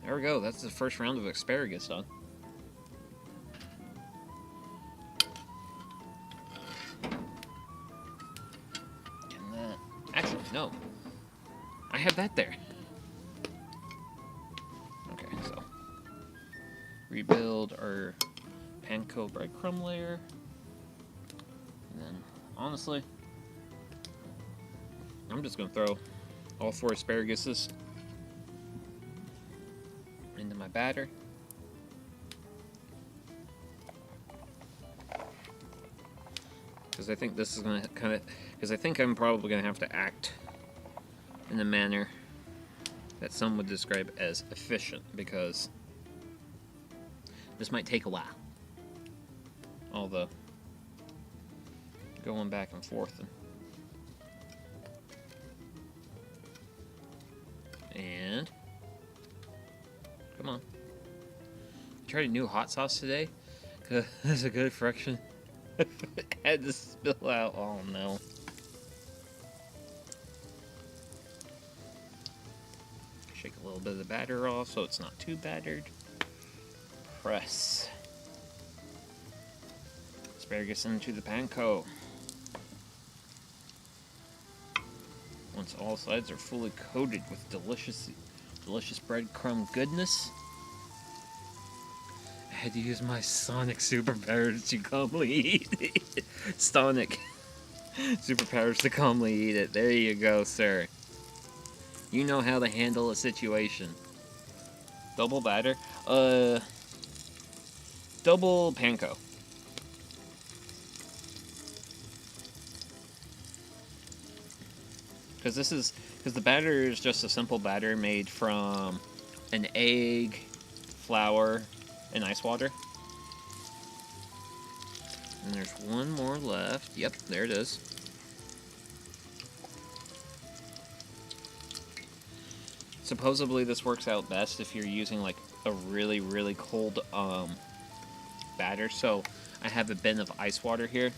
There we go. That's the first round of asparagus done. And that... Actually, no. I have that there. Okay, so... rebuild our panko breadcrumb layer. And then, honestly, I'm just going to throw all 4 asparaguses into my batter. Because I think this is going to kind of... Because I think I'm probably going to have to act in a manner that some would describe as efficient. Because this might take a while. All the going back and forth. And come on. I tried a new hot sauce today. There's a good fraction. Had to spill out. Oh no. Shake a little bit of the batter off so it's not too battered. Press asparagus into the panko. Once all sides are fully coated with delicious breadcrumb goodness, I had to use my Sonic superpowers to calmly eat it. Sonic superpowers to calmly eat it. There you go, sir. You know how to handle a situation. Double batter? Double panko. Because the batter is just a simple batter made from an egg, flour, and ice water. And there's one more left. Yep, there it is. Supposedly this works out best if you're using like a really, really cold batter. So I have a bin of ice water here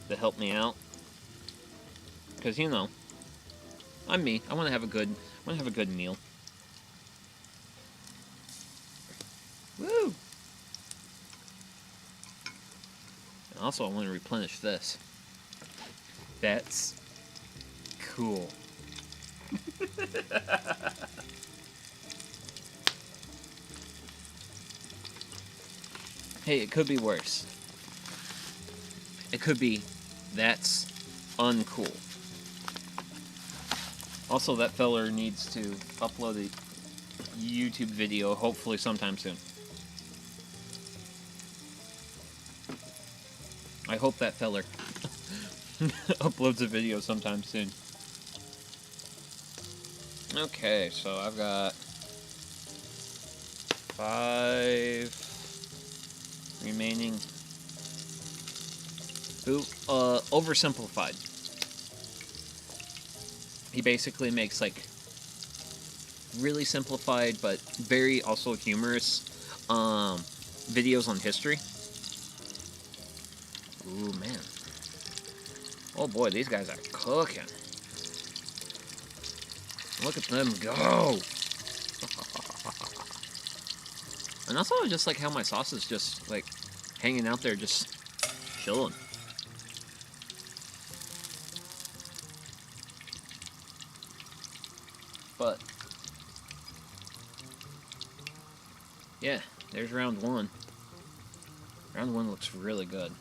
to help me out. Because, you know, I'm me. I want to have a good meal. Woo! And also, I want to replenish this. That's cool. Hey, it could be worse. It could be that's uncool. Also, that feller needs to upload a YouTube video, hopefully sometime soon. I hope that feller uploads a video sometime soon. Okay, so I've got 5 remaining. Ooh, oversimplified. He basically makes like really simplified but very also humorous videos on history. Ooh, man. Oh boy, these guys are cooking. Look at them go. And also I just like how my sauce is just like hanging out there just chilling. But yeah, there's round 1. Round 1 looks really good.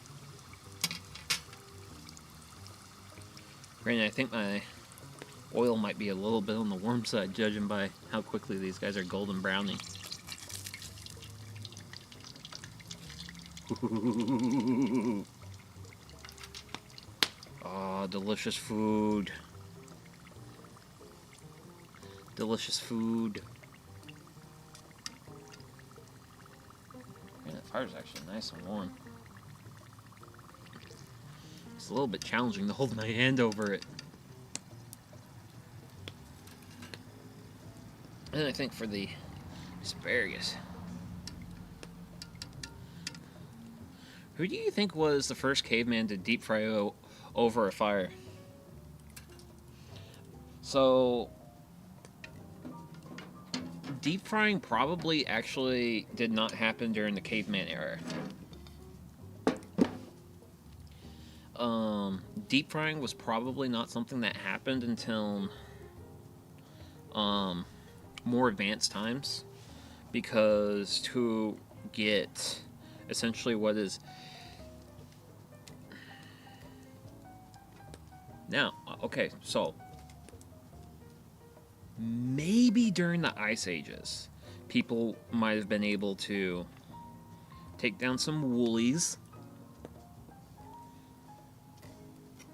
Granted, I think my oil might be a little bit on the warm side, judging by how quickly these guys are golden browning. Oh, delicious food. Delicious food. Man, that fire's actually nice and warm. It's a little bit challenging to hold my hand over it. And I think for the asparagus. Who do you think was the first caveman to deep fry over a fire. So, deep frying probably actually did not happen during the caveman era. Deep frying was probably not something that happened until more advanced times, because to get essentially what is now, okay, so maybe during the Ice Ages, people might have been able to take down some woolies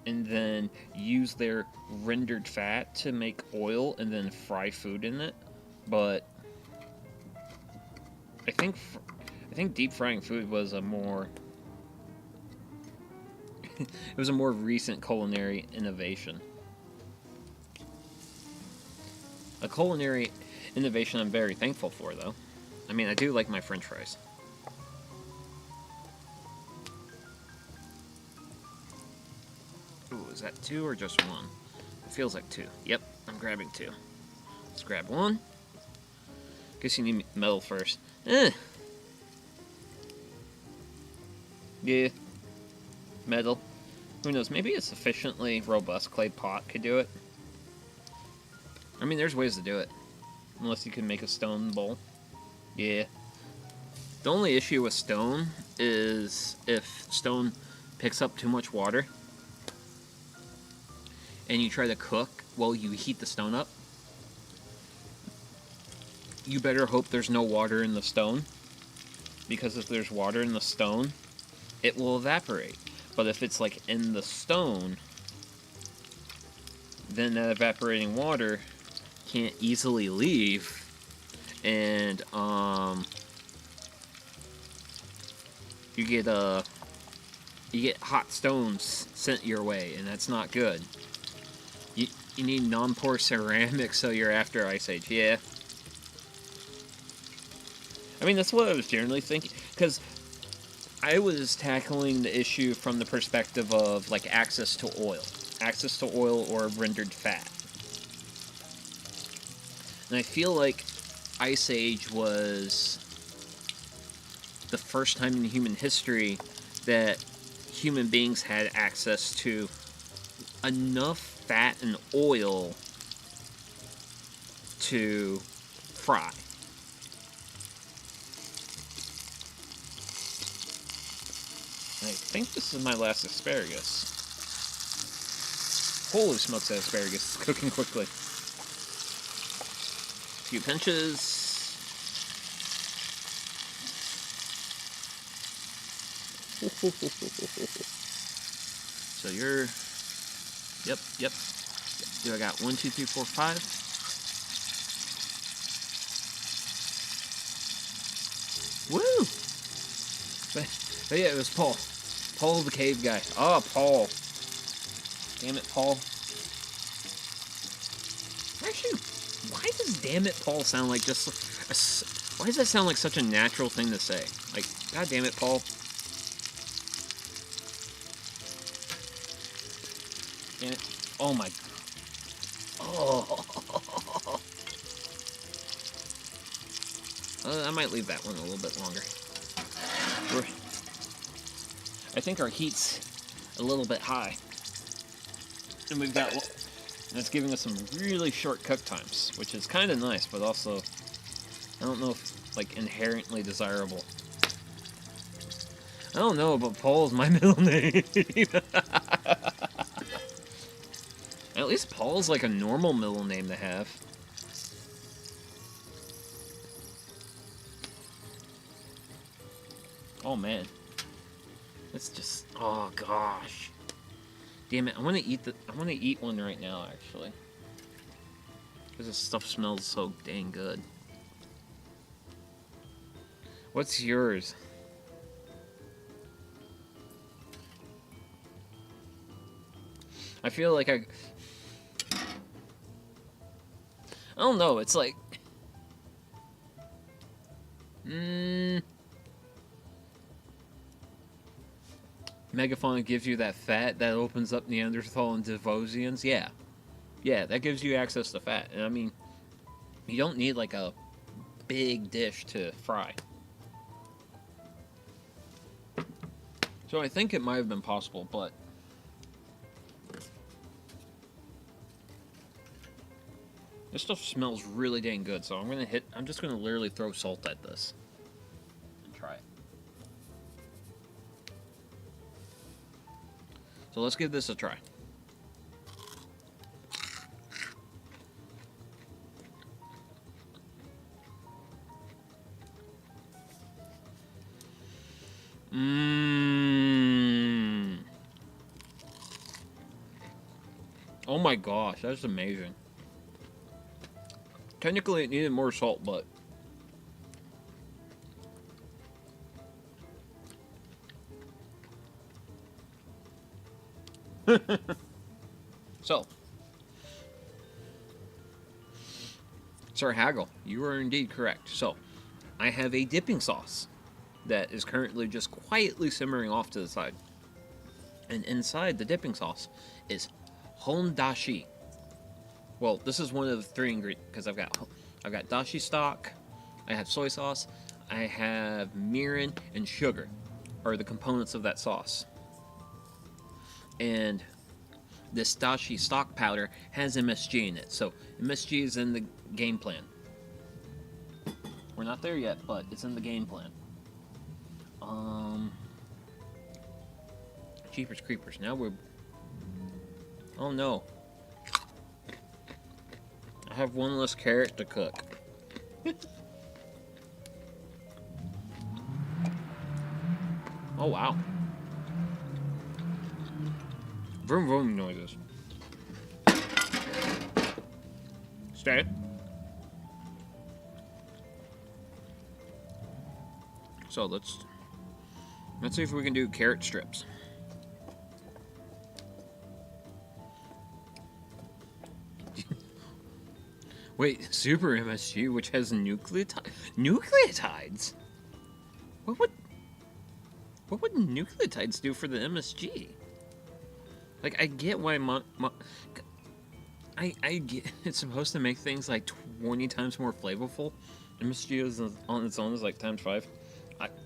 and then use their rendered fat to make oil and then fry food in it. But I think deep frying food was a more it was a more recent culinary innovation. A culinary innovation I'm very thankful for, though. I mean, I do like my French fries. Ooh, is that 2 or just 1? It feels like 2. Yep, I'm grabbing 2. Let's grab 1. Guess you need metal first. Yeah. Metal. Who knows, maybe a sufficiently robust clay pot could do it. I mean, there's ways to do it. Unless you can make a stone bowl. Yeah. The only issue with stone is if stone picks up too much water and you try to cook while you heat the stone up, you better hope there's no water in the stone, because if there's water in the stone, it will evaporate. But if it's like in the stone, then that evaporating water can't easily leave, and you get hot stones sent your way, and that's not good. You need non-porous ceramics so you're after Ice Age. Yeah. I mean, that's what I was generally thinking, because I was tackling the issue from the perspective of, like, access to oil or rendered fat. And I feel like Ice Age was the first time in human history that human beings had access to enough fat and oil to fry. I think this is my last asparagus. Holy smokes, that asparagus is cooking quickly. A few pinches. So you're... Yep. Do I got 1, 2, 3, 4, 5? Woo! But yeah, it was Paul. Paul the cave guy. Oh, Paul. Damn it, Paul. Actually, why does damn it, Paul sound like just... why does that sound like such a natural thing to say? Like, god damn it, Paul. Damn it. Oh my... Oh. I might leave that one a little bit longer. I think our heat's a little bit high. And we've got... That's giving us some really short cook times, which is kind of nice, but also... I don't know if, like, inherently desirable. I don't know, but Paul's my middle name. At least Paul's like a normal middle name to have. Oh man. It's just, oh gosh. Damn it, I want to eat one right now actually. Because this stuff smells so dang good. What's yours? I feel like I don't know, it's like... Megafauna gives you that fat that opens up Neanderthal and Devosians. Yeah. Yeah, that gives you access to fat. And I mean, you don't need like a big dish to fry. So I think it might have been possible, but this stuff smells really dang good, so I'm just gonna literally throw salt at this. And try it. So let's give this a try. Mmm. Oh my gosh, that's amazing. Technically, it needed more salt, but so, Sir Haggle, you are indeed correct. So, I have a dipping sauce that is currently just quietly simmering off to the side. And inside the dipping sauce is hondashi. Well, this is one of the 3 ingredients because I've got dashi stock, I have soy sauce, I have mirin, and sugar are the components of that sauce. And this dashi stock powder has MSG in it, so MSG is in the game plan. We're not there yet, but it's in the game plan. Jeepers creepers. Now we're... Oh no. I have one less carrot to cook. Oh wow. Vroom vroom noises. Stay. So let's see if we can do carrot strips. Wait, super MSG, which has nucleotides? What would nucleotides do for the MSG? Like, I get why I get it's supposed to make things like 20 times more flavorful. MSG is on its own is like times 5.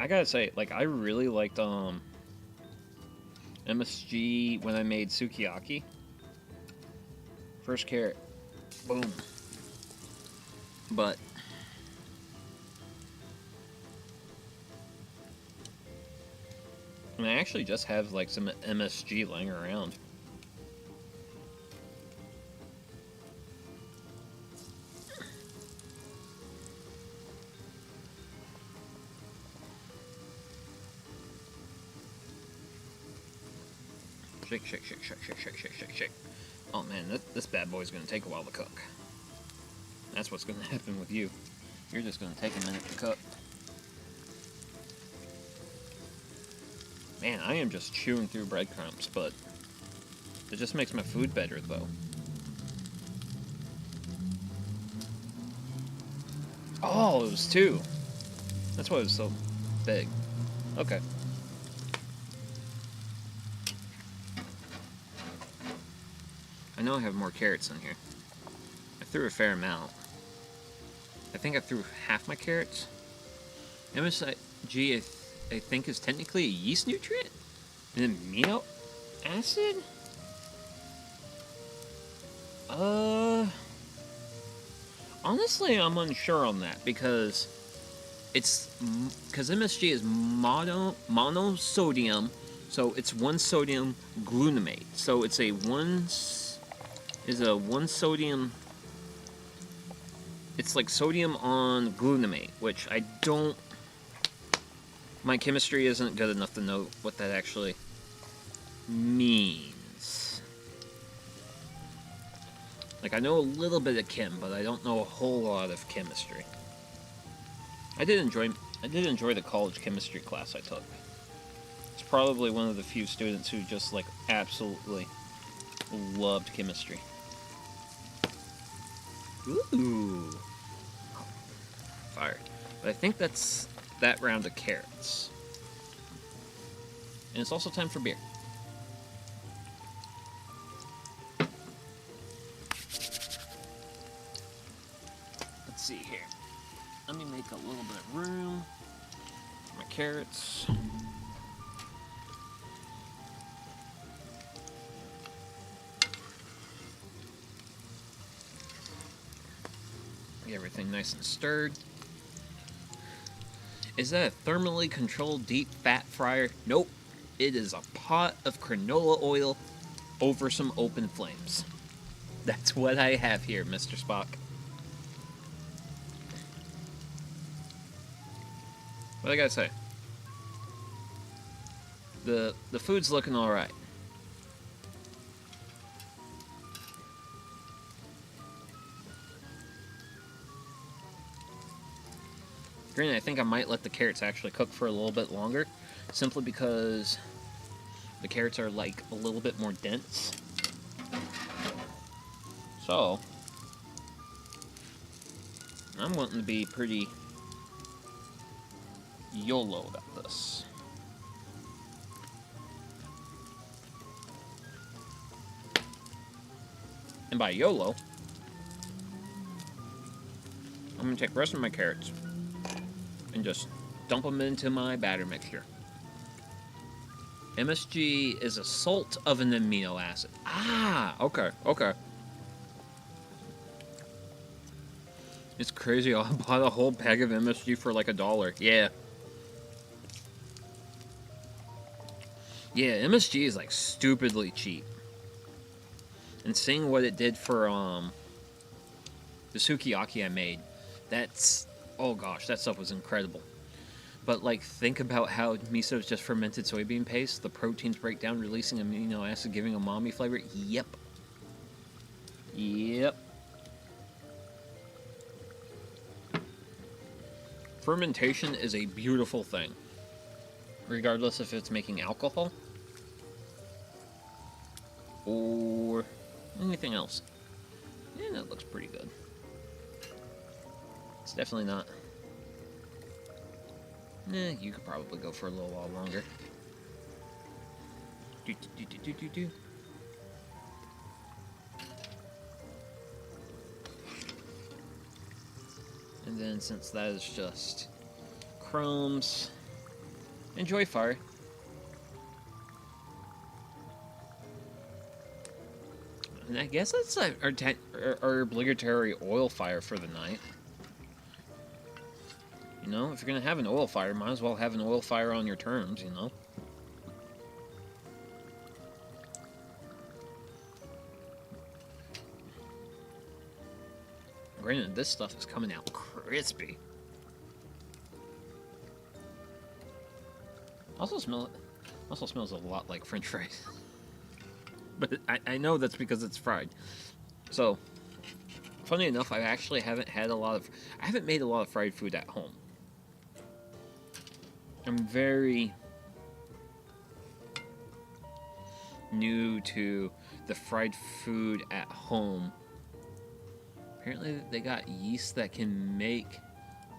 I gotta say, like, I really liked MSG when I made sukiyaki. First carrot, boom. But I actually just have like some MSG lying around. Shake, shake, shake, shake, shake, shake, shake, shake, shake. Oh man, this bad boy's gonna take a while to cook. That's what's gonna happen with you. You're just gonna take a minute to cook. Man, I am just chewing through breadcrumbs, but it just makes my food better, though. Oh, it was 2. That's why it was so big. Okay. I know I have more carrots in here. I threw a fair amount. I think I threw half my carrots. MSG, I think, is technically a yeast nutrient? And then amino acid? Honestly, I'm unsure on that because MSG is monosodium, so it's 1 sodium glutamate. So it's a 1 sodium. It's like sodium on glutamate, which I don't... My chemistry isn't good enough to know what that actually means. Like, I know a little bit of chem, but I don't know a whole lot of chemistry. I did enjoy the college chemistry class I took. It's probably one of the few students who just, like, absolutely loved chemistry. Ooh. Fire. But I think that's that round of carrots. And it's also time for beer. Let's see here. Let me make a little bit of room for my carrots. Get everything nice and stirred. Is that a thermally controlled deep fat fryer? Nope. It is a pot of canola oil over some open flames. That's what I have here, Mr. Spock. What I gotta say? The food's looking alright. Granted, I think I might let the carrots actually cook for a little bit longer, simply because the carrots are like a little bit more dense. So, I'm wanting to be pretty YOLO about this. And by YOLO, I'm going to take the rest of my carrots and just dump them into my batter mixture. MSG is a salt of an amino acid. Ah, okay. It's crazy. I bought a whole bag of MSG for like $1. Yeah. Yeah, MSG is like stupidly cheap. And seeing what it did for the sukiyaki I made, that's, oh gosh, that stuff was incredible. But like, think about how miso is just fermented soybean paste. The proteins break down, releasing amino acid, giving umami flavor. Yep. Fermentation is a beautiful thing, regardless if it's making alcohol or anything else. Yeah, that looks pretty good. It's definitely not. You could probably go for a little while longer. And then, since that is just crumbs, enjoy fire. And I guess that's our obligatory oil fire for the night. You know, if you're going to have an oil fire, might as well have an oil fire on your terms, you know? Granted, this stuff is coming out crispy. Also smells a lot like French fries. But I know that's because it's fried. So, funny enough, I actually haven't made a lot of fried food at home. I'm very new to the fried food at home. Apparently they got yeast that can make...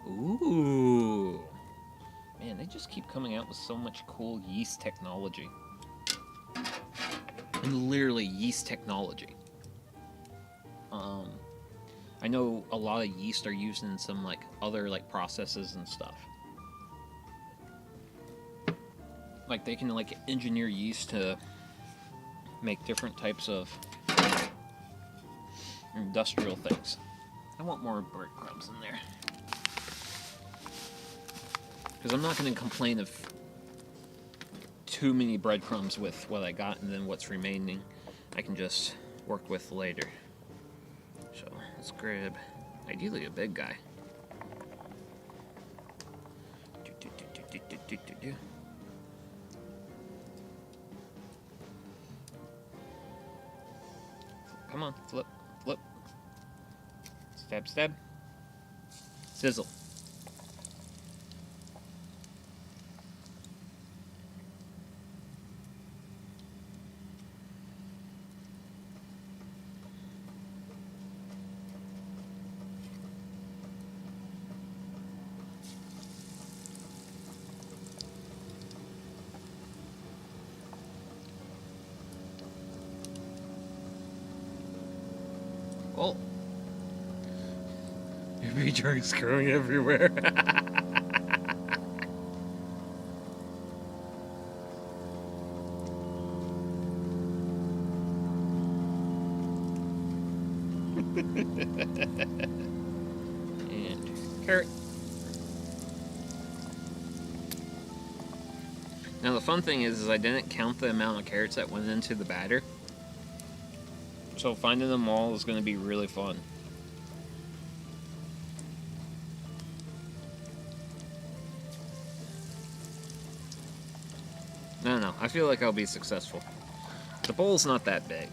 Ooh! Man, they just keep coming out with so much cool yeast technology. And literally yeast technology. I know a lot of yeast are used in some like other like processes and stuff. Like they can like engineer yeast to make different types of industrial things. I want more breadcrumbs in there. Because I'm not going to complain of too many breadcrumbs with what I got, and then what's remaining I can just work with later. So let's grab, ideally, a big guy. Come on, flip. Stab. Sizzle. tree trunks growing everywhere. And carrot. Now the fun thing is I didn't count the amount of carrots that went into the batter. So finding them all is going to be really fun. No, I feel like I'll be successful. The bowl's not that big.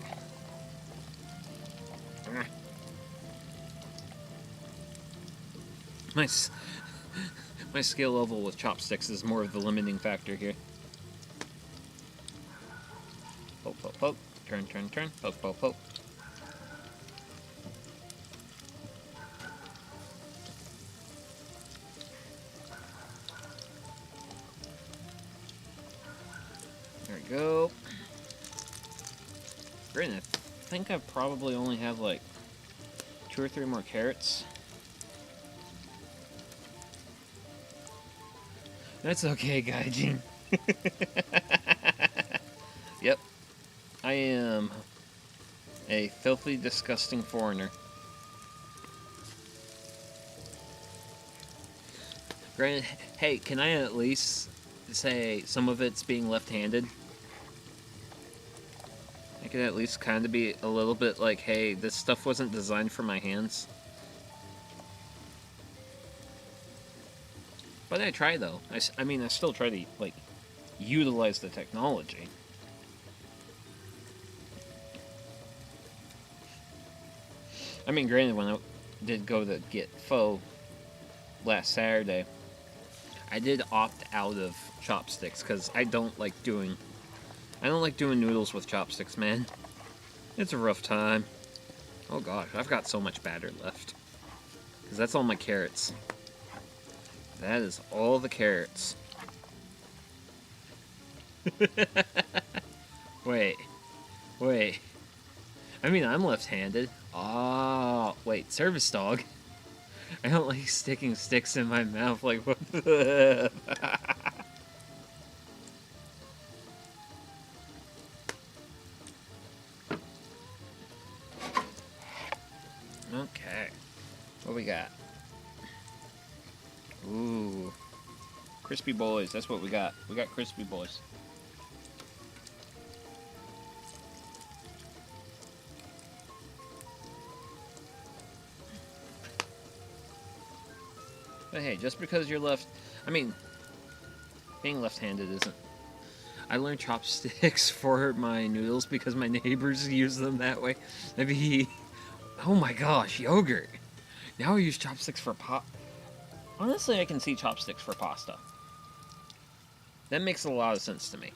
My skill level with chopsticks is more of the limiting factor here. Poke, poke, poke. Turn, turn, turn. Poke, poke, poke. There we go. Great. I think I probably only have like 2 or 3 more carrots. That's okay, Gaijin. Yep. I am a filthy, disgusting foreigner. Granted, hey, can I at least say some of it's being left-handed? I could at least kind of be a little bit like, hey, this stuff wasn't designed for my hands. But I try, though. I mean, I still try to, like, utilize the technology. I mean, granted, when I did go to get pho last Saturday, I did opt out of chopsticks, because I don't like doing noodles with chopsticks, man. It's a rough time. Oh gosh, I've got so much batter left. Because that's all my carrots. That is all the carrots. Wait. I mean, I'm left-handed. Oh, wait, service dog. I don't like sticking sticks in my mouth, like, what the... Okay. What we got? Ooh. Crispy boys, that's what we got. We got crispy boys. But hey, just because you're left... I mean, being left-handed isn't... I learned chopsticks for my noodles because my neighbors use them that way. Maybe... Oh my gosh, yogurt! Now I use chopsticks for Honestly, I can see chopsticks for pasta. That makes a lot of sense to me.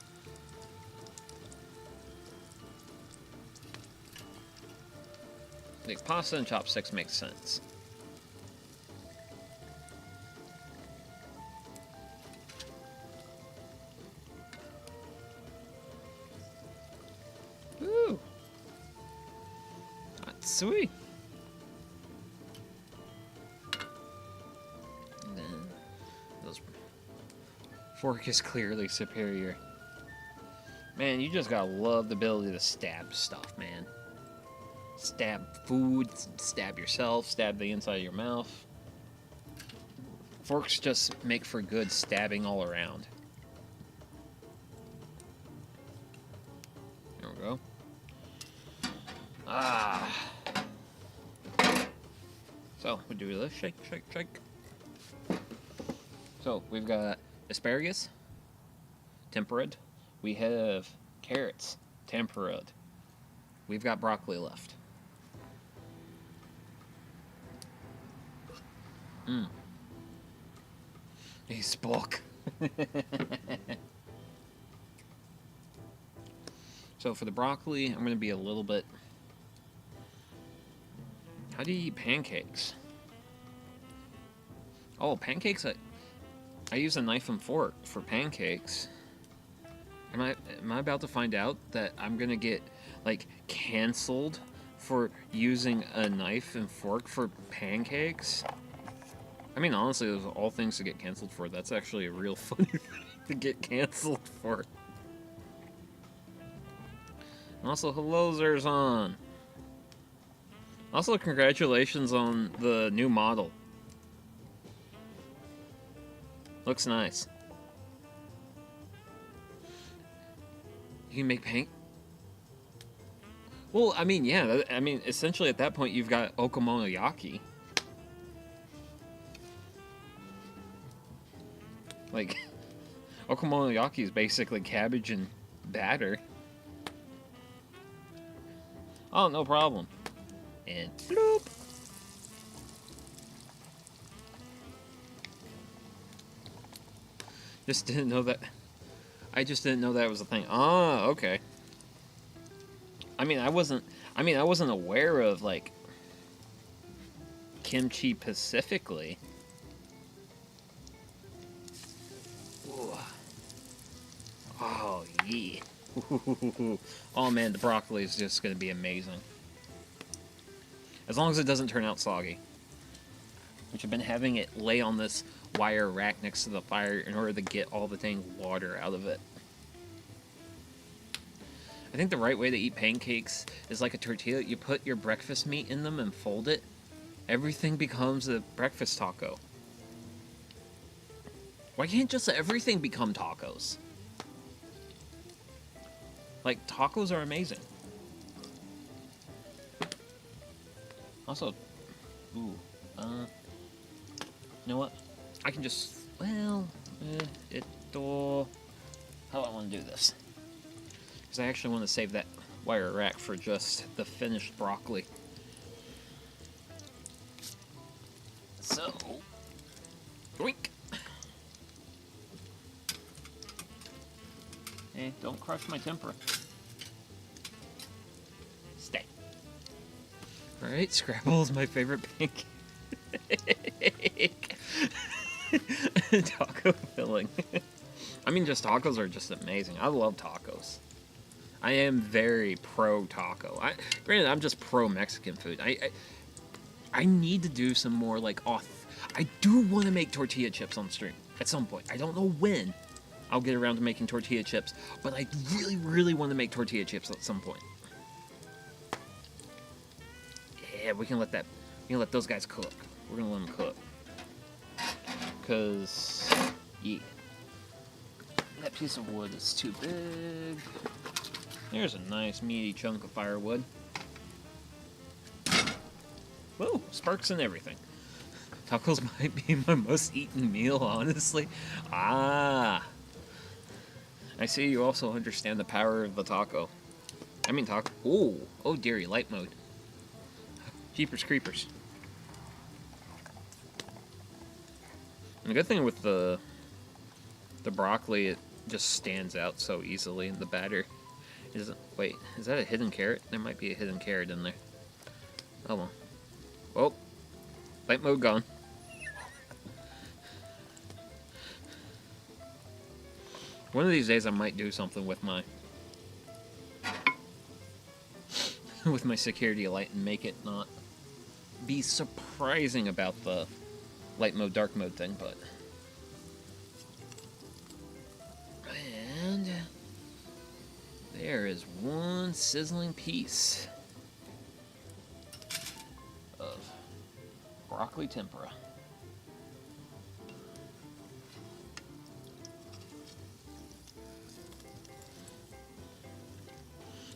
Like, pasta and chopsticks makes sense. Ooh! That's sweet! Fork is clearly superior. Man, you just gotta love the ability to stab stuff, man. Stab food, stab yourself, stab the inside of your mouth. Forks just make for good stabbing all around. There we go. Ah. So, we do this. Shake, shake, shake. So, we've got asparagus, tempura. We have carrots, tempura. We've got broccoli left. Hey, Spock. So for the broccoli, I'm going to be a little bit... How do you eat pancakes? Oh, pancakes... I use a knife and fork for pancakes. Am I about to find out that I'm gonna get, like, canceled for using a knife and fork for pancakes? I mean, honestly, those are all things to get canceled for. That's actually a real funny thing to get canceled for. And also, hello, Zerzon. Also, congratulations on the new model. Looks nice. You can make paint? Well, I mean, yeah. I mean, essentially at that point, you've got okonomiyaki. Like, okonomiyaki is basically cabbage and batter. Oh, no problem. And bloop. Just didn't know that. I just didn't know that was a thing. Oh, okay. I mean, I wasn't aware of like kimchi specifically. Ooh. Oh, yeah. Oh man, the broccoli is just gonna be amazing. As long as it doesn't turn out soggy. Which I've been having it lay on this wire rack next to the fire in order to get all the dang water out of it. I think the right way to eat pancakes is like a tortilla. You put your breakfast meat in them and fold it. Everything becomes a breakfast taco. Why can't just everything become tacos? Like, tacos are amazing. Also, ooh, you know what? I can just, well, how do I want to do this? Because I actually want to save that wire rack for just the finished broccoli. So, doink. Hey, don't crush my tempura. Stay. Alright, Scrabble is my favorite pancake. Taco filling. I mean, just tacos are just amazing. I love tacos. I am very pro taco. Granted, I'm just pro Mexican food. I need to do some more like I do want to make tortilla chips on stream at some point. I don't know when I'll get around to making tortilla chips, but I really, really want to make tortilla chips at some point. Yeah, we can let those guys cook. We're gonna let them cook. Cause yeah, that piece of wood is too big. There's a nice meaty chunk of firewood. Whoa, sparks and everything. Tacos might be my most eaten meal, honestly. Ah. I see you also understand the power of the taco. I mean taco. Oh dearie, light mode. Jeepers creepers. And the good thing with the broccoli, it just stands out so easily in the batter. Wait, is that a hidden carrot? There might be a hidden carrot in there. Oh well. Well, light mode gone. One of these days I might do something with my with my security light and make it not be surprising about the light mode, dark mode thing, but and there is one sizzling piece of broccoli tempura.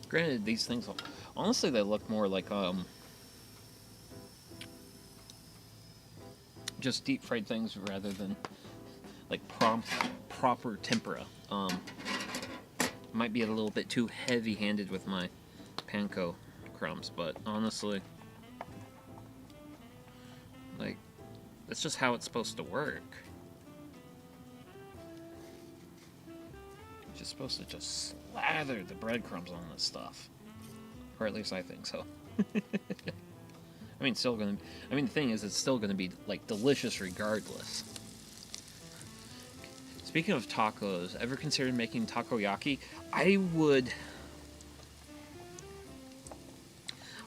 Granted, these things, honestly, they look more like just deep fried things rather than like proper tempura. Might be a little bit too heavy-handed with my panko crumbs, but honestly, like, that's just how it's supposed to work. You're just supposed to just slather the breadcrumbs on this stuff, or at least I think so. I mean, the thing is, it's still gonna be like delicious regardless. Speaking of tacos, ever considered making takoyaki? I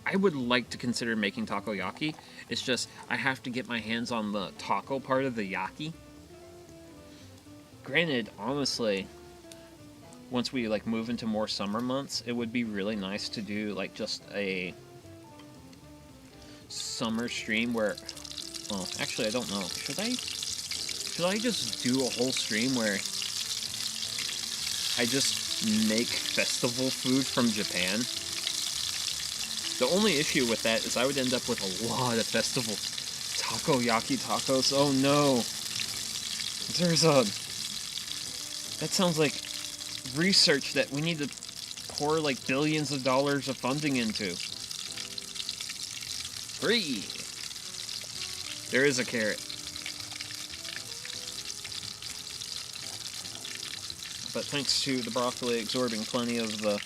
I would like to consider making takoyaki. It's just I have to get my hands on the taco part of the yaki. Granted, honestly, once we like move into more summer months, it would be really nice to do like just a summer stream where, well, actually I don't know. Should I just do a whole stream where I just make festival food from Japan? The only issue with that is I would end up with a lot of festival takoyaki tacos. Oh no. That sounds like research that we need to pour like billions of dollars of funding into. 3. There is a carrot. But thanks to the broccoli absorbing plenty of the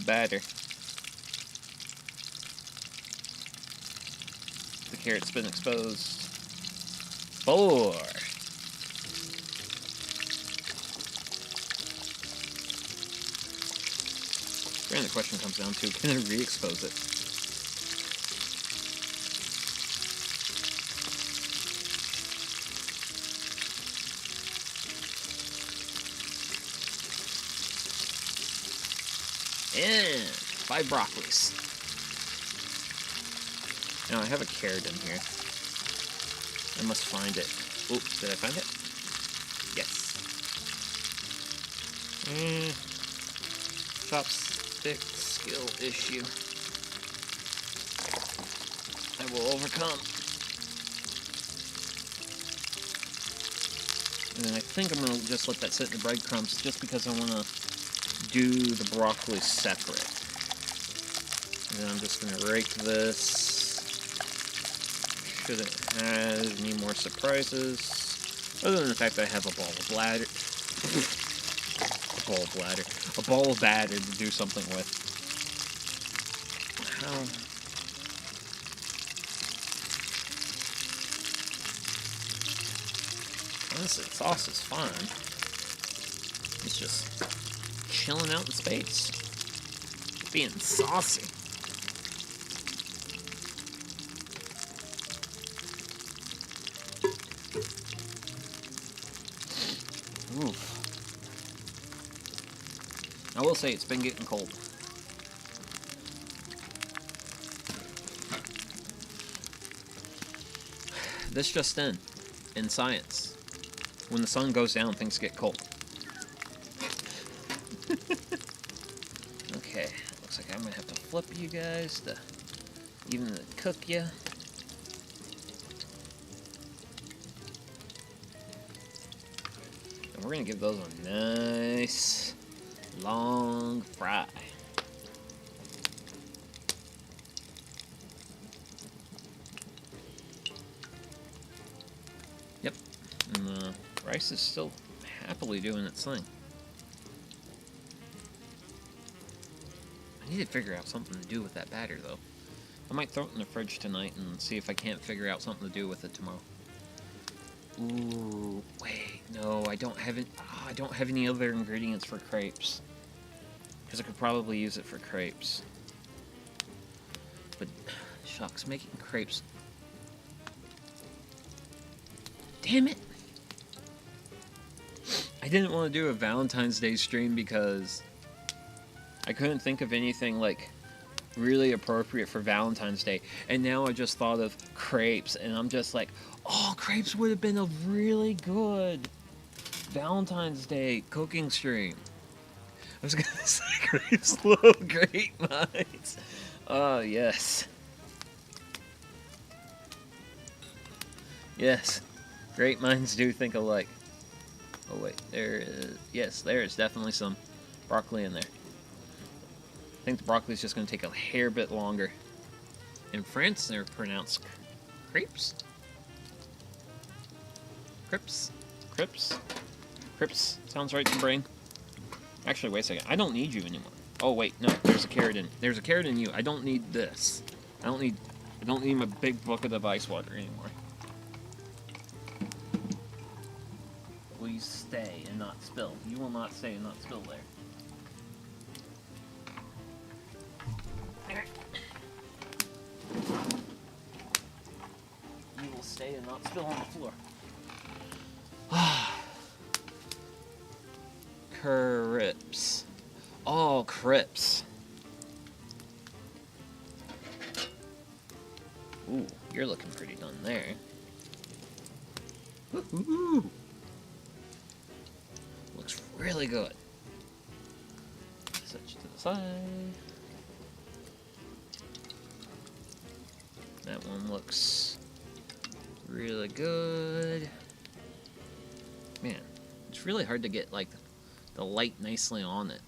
batter, the carrot's been exposed. 4. And the question comes down to, can I re-expose it? And 5 broccolis. Now I have a carrot in here. I must find it. Oh, did I find it? Yes. Chopstick skill issue. I will overcome. And then I think I'm going to just let that sit in the breadcrumbs just because I want to do the broccoli separate. And then I'm just going to rake this. Shouldn't have any more surprises. Other than the fact that I have a ball of bladder. A ball of batter to do something with. How? Honestly, sauce is fine. It's just chilling out in space. Being saucy. Oof. I will say it's been getting cold. This just in science. When the sun goes down, things get cold. Okay, looks like I'm gonna have to flip you guys to even to cook you. And we're gonna give those a nice long fry. Yep, and the rice is still happily doing its thing. I need to figure out something to do with that batter, though. I might throw it in the fridge tonight and see if I can't figure out something to do with it tomorrow. Ooh, wait, no, I don't have any other ingredients for crepes. Because I could probably use it for crepes. But, shucks, making crepes. Damn it! I didn't want to do a Valentine's Day stream because I couldn't think of anything, like, really appropriate for Valentine's Day. And now I just thought of crepes, and I'm just like, oh, crepes would have been a really good Valentine's Day cooking stream. I was gonna say crepes love great minds. Oh, yes. Yes. Great minds do think alike. Oh, wait. There is... Yes, there is definitely some broccoli in there. I think the broccoli is just going to take a hair bit longer. In France, they're pronounced crepes. Crepes. Crepes. Crepes. Sounds right to the brain. Actually, wait a second. I don't need you anymore. Oh, wait. No, there's a carrot in. There's a carrot in you. I don't need this. I don't need my big bucket of ice water anymore. Will you stay and not spill? You will not stay and not spill there. stay and not spill on the floor. Crips. Oh, Crips. Ooh, you're looking pretty done there. Woohoo! Looks really good. Switch to the side. That one looks really good. Man, it's really hard to get like the light nicely on it.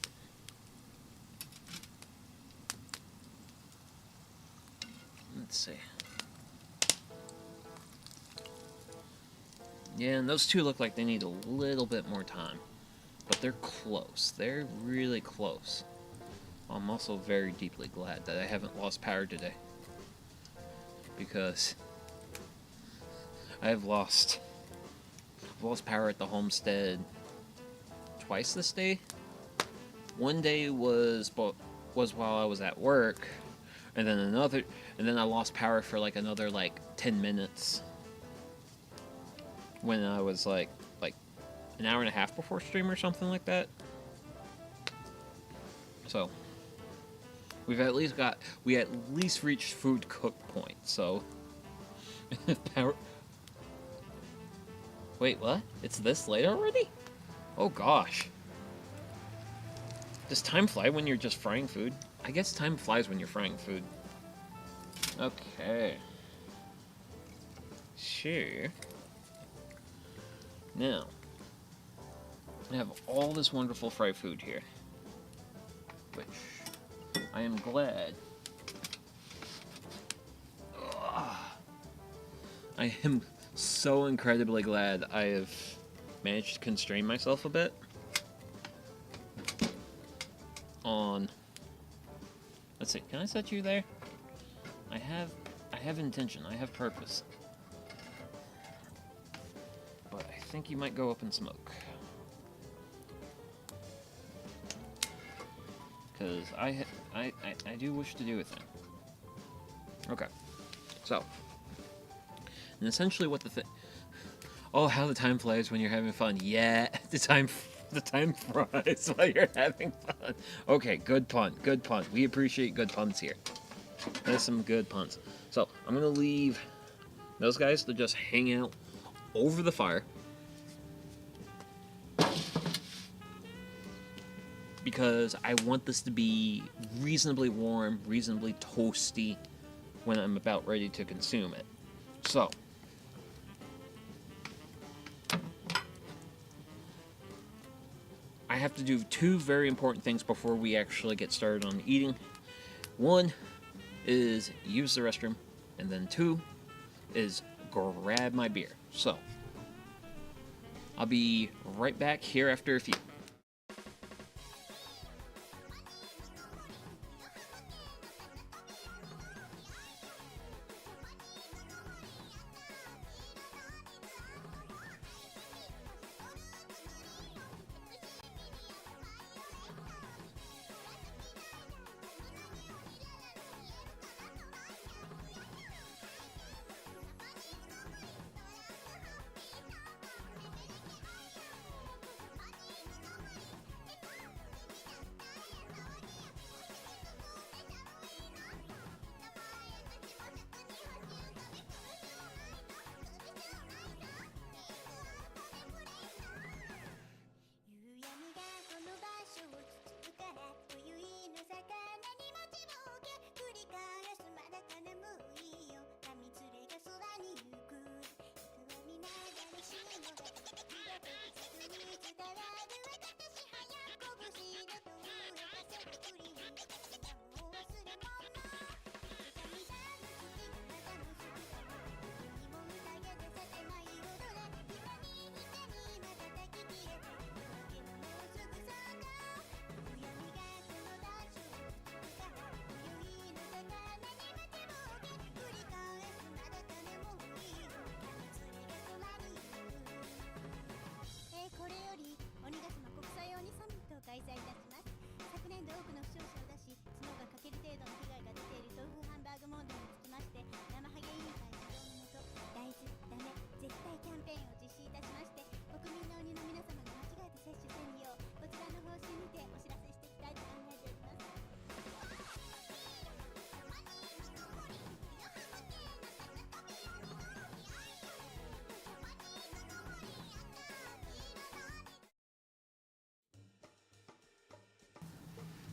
Let's see. Yeah, and those two look like they need a little bit more time. But they're close. They're really close. I'm also very deeply glad that I haven't lost power today. Because I've lost power at the homestead twice this day. One day was while I was at work, and then I lost power for like another like 10 minutes when I was like an hour and a half before stream or something like that. So we at least reached food cook point. So power. Wait, what? It's this late already? Oh gosh. Does time fly when you're just frying food? I guess time flies when you're frying food. Okay. Sure. Now, I have all this wonderful fried food here, which I am glad. I am so incredibly glad I have managed to constrain myself a bit on. Let's see. Can I set you there? I have intention. I have purpose. But I think you might go up in smoke. Because I do wish to do a thing. Okay. So. And essentially what the thing... Oh, how the time flies when you're having fun. Yeah, the time flies while you're having fun. Okay, good pun. Good pun. We appreciate good puns here. There's some good puns. So, I'm going to leave those guys to just hang out over the fire. Because I want this to be reasonably warm, reasonably toasty when I'm about ready to consume it. So, I have to do two very important things before we actually get started on eating. One is use the restroom, and then two is grab my beer. So, I'll be right back here after a few.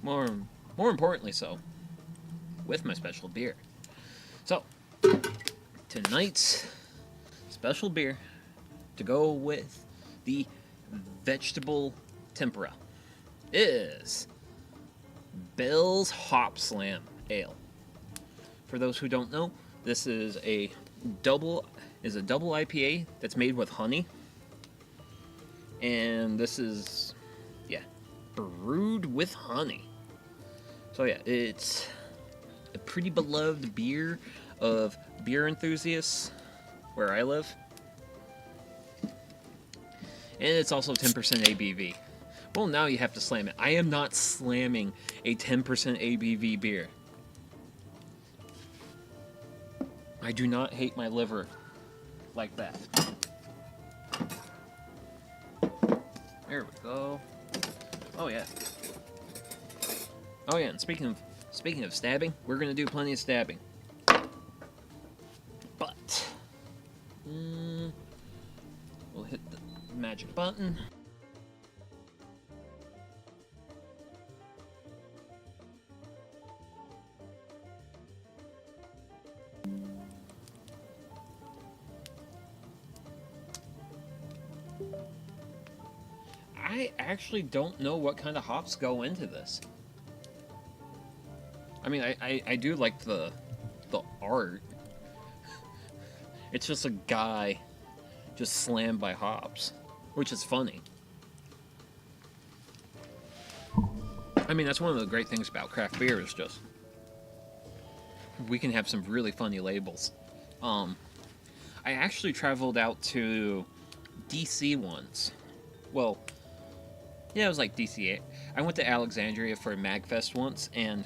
More, more importantly so, with my special beer. So, tonight's special beer to go with the vegetable tempura is Bell's Hop Slam Ale. For those who don't know, this is a double IPA that's made with honey. And this is, yeah, brewed with honey. So yeah, it's a pretty beloved beer of beer enthusiasts where I live. And it's also 10% ABV. Well, now you have to slam it. I am not slamming a 10% ABV beer. I do not hate my liver like that. There we go. Oh yeah. Oh yeah, and speaking of stabbing, we're gonna do plenty of stabbing. But we'll hit the magic button. I actually don't know what kind of hops go into this. I mean, I do like the art. It's just a guy just slammed by hops, which is funny. I mean, that's one of the great things about craft beer is just we can have some really funny labels. I actually traveled out to DC once. Well, yeah, it was like DC. I went to Alexandria for a MagFest once, and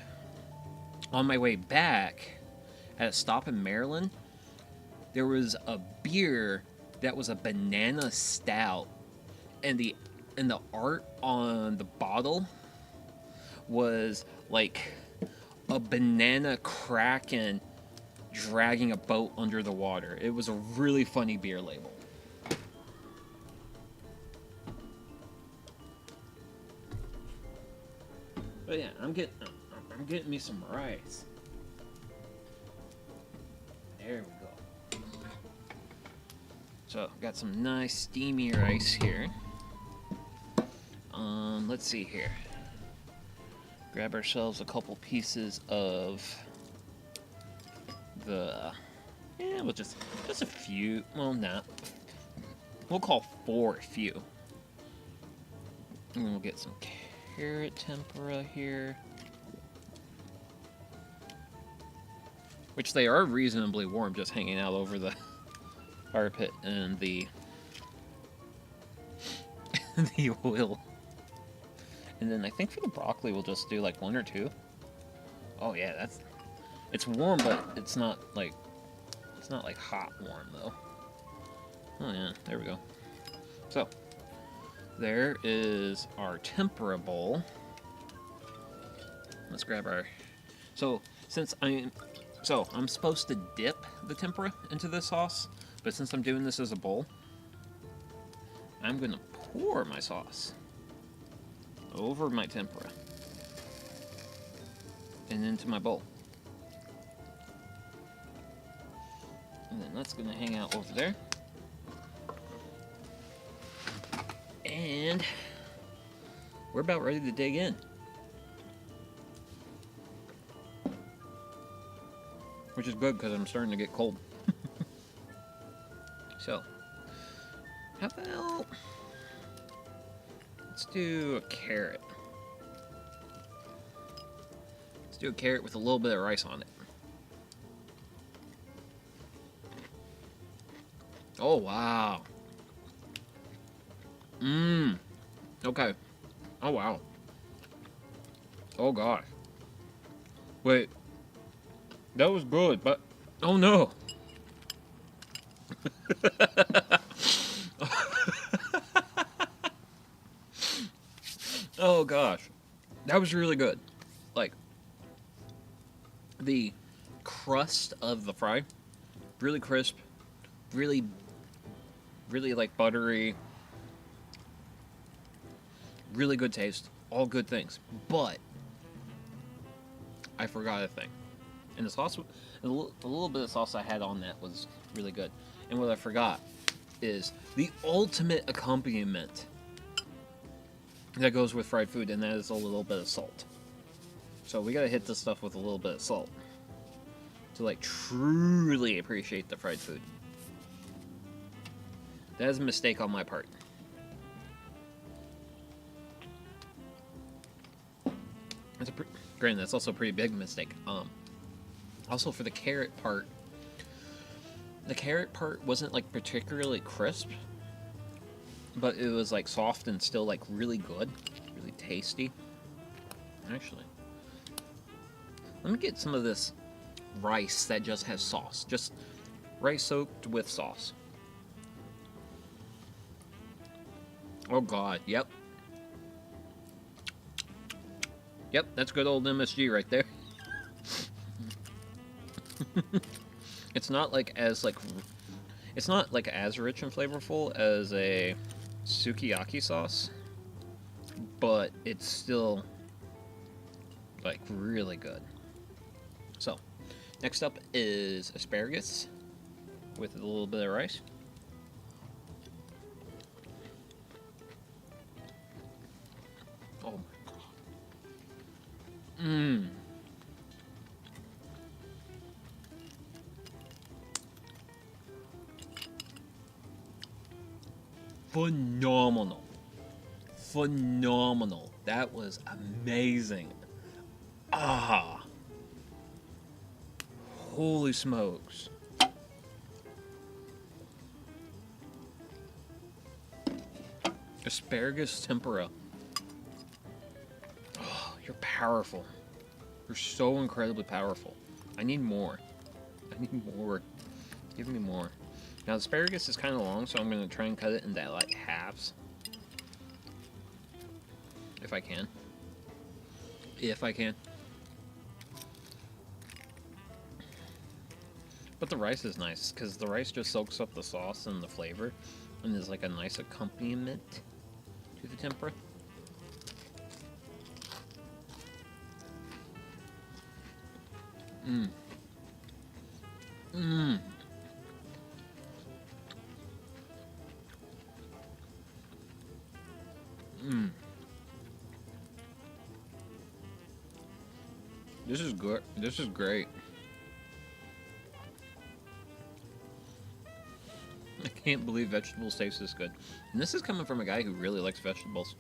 on my way back, at a stop in Maryland, there was a beer that was a banana stout, and the art on the bottle was like a banana kraken dragging a boat under the water. It was a really funny beer label. But yeah, I'm getting me some rice. There we go. So got some nice steamy rice here. Let's see here. Grab ourselves a couple pieces of the, yeah, well, just a few. Well, not. We'll call 4 a few. And then we'll get some carrot tempura here, which they are reasonably warm, just hanging out over the fire pit and the the oil. And then I think for the broccoli we'll just do like 1 or 2. Oh yeah, it's warm, but it's not like hot warm though. Oh yeah, there we go. So there is our tempura bowl. Let's grab our. So I'm supposed to dip the tempura into this sauce, but since I'm doing this as a bowl, I'm gonna pour my sauce over my tempura and into my bowl. And then that's gonna hang out over there. And we're about ready to dig in. Which is good because I'm starting to get cold. So, how about let's do a carrot. Let's do a carrot with a little bit of rice on it. Oh, wow. Okay. Oh, wow. Oh, gosh. Wait. That was good, but... Oh, no. Oh, gosh. That was really good. Like, the crust of the fry, really crisp, really, like, buttery, really good taste, all good things. But I forgot a thing. And the sauce, a little bit of sauce I had on that was really good. And what I forgot is the ultimate accompaniment that goes with fried food, and that is a little bit of salt. So we gotta hit this stuff with a little bit of salt to like truly appreciate the fried food. That is a mistake on my part. Granted, that's also a pretty big mistake. Also for the carrot part wasn't like particularly crisp, but it was like soft and still like really good, really tasty. Actually, let me get some of this rice that just has sauce, just rice soaked with sauce. Oh god, yep, that's good old MSG right there. It's not as rich and flavorful as a sukiyaki sauce, but it's still like really good. So, next up is asparagus with a little bit of rice. Oh my god. Mmm. Phenomenal. Phenomenal. That was amazing. Ah. Holy smokes. Asparagus tempura. Oh, you're powerful. You're so incredibly powerful. I need more. I need more. Give me more. Now, asparagus is kind of long, so I'm going to try and cut it into, like, halves. If I can. If I can. But the rice is nice, because the rice just soaks up the sauce and the flavor, and is, like, a nice accompaniment to the tempura. Mmm. Mmm. Mmm. This is good. This is great. I can't believe vegetables taste this good. And this is coming from a guy who really likes vegetables.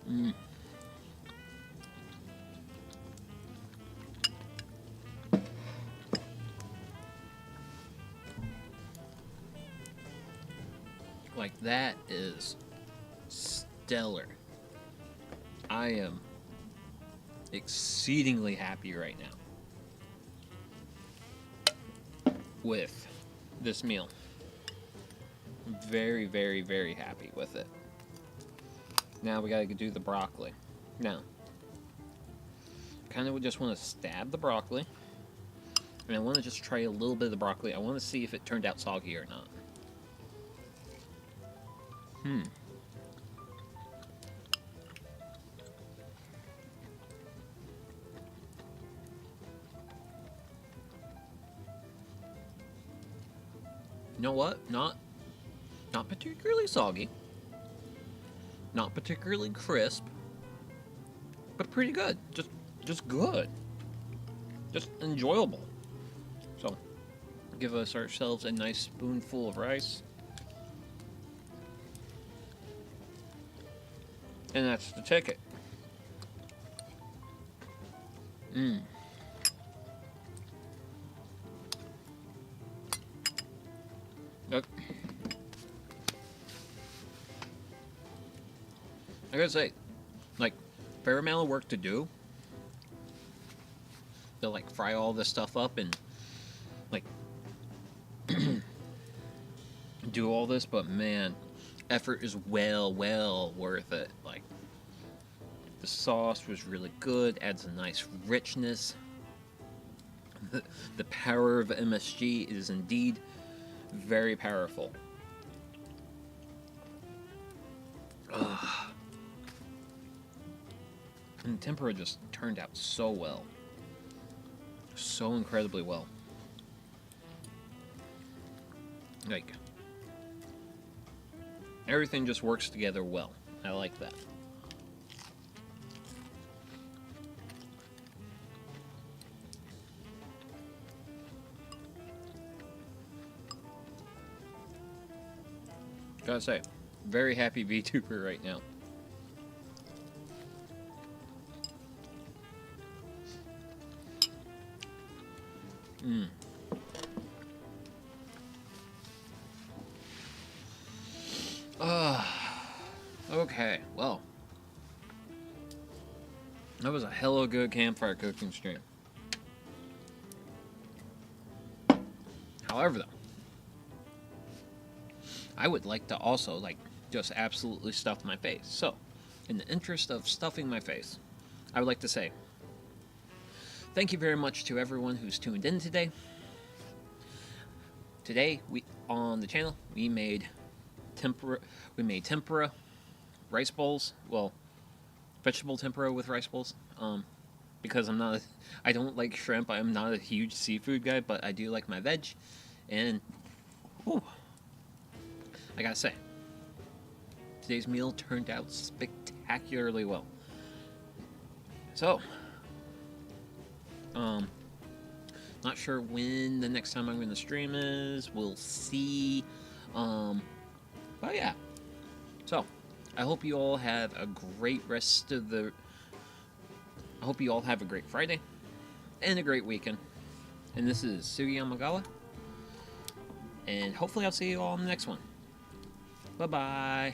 Mmm. Like, that is stellar. I am exceedingly happy right now with this meal. Very, very, very happy with it. Now we gotta do the broccoli. Now, kind of just want to stab the broccoli, and I want to just try a little bit of the broccoli. I want to see if it turned out soggy or not. You know what? Not particularly soggy. Not particularly crisp. But pretty good. Just good. Just enjoyable. So, give ourselves a nice spoonful of rice. And that's the ticket. Mmm. Look. I gotta say, like, fair amount of work to do. To, like, fry all this stuff up and, like, do all this, but man, effort is well worth it. Like, the sauce was really good, adds a nice richness. The power of MSG is indeed very powerful. Ugh. And the tempura just turned out so well. so incredibly well. Like, everything just works together well. I like that. Gotta say, very happy VTuber right now. Okay, well, that was a hella good campfire cooking stream. However, though, I would like to also, like, just absolutely stuff my face. So, in the interest of stuffing my face, I would like to say thank you very much to everyone who's tuned in today. Today, on the channel, we made tempura, rice bowls. Well, vegetable tempura with rice bowls. Because I don't like shrimp. I'm not a huge seafood guy, but I do like my veg. And, ooh, I gotta say, today's meal turned out spectacularly well. So, not sure when the next time I'm going to stream is. We'll see. But yeah. So, I hope you all have a great I hope you all have a great Friday and a great weekend. And this is Sugiyamagawa. And hopefully I'll see you all in the next one. Bye-bye.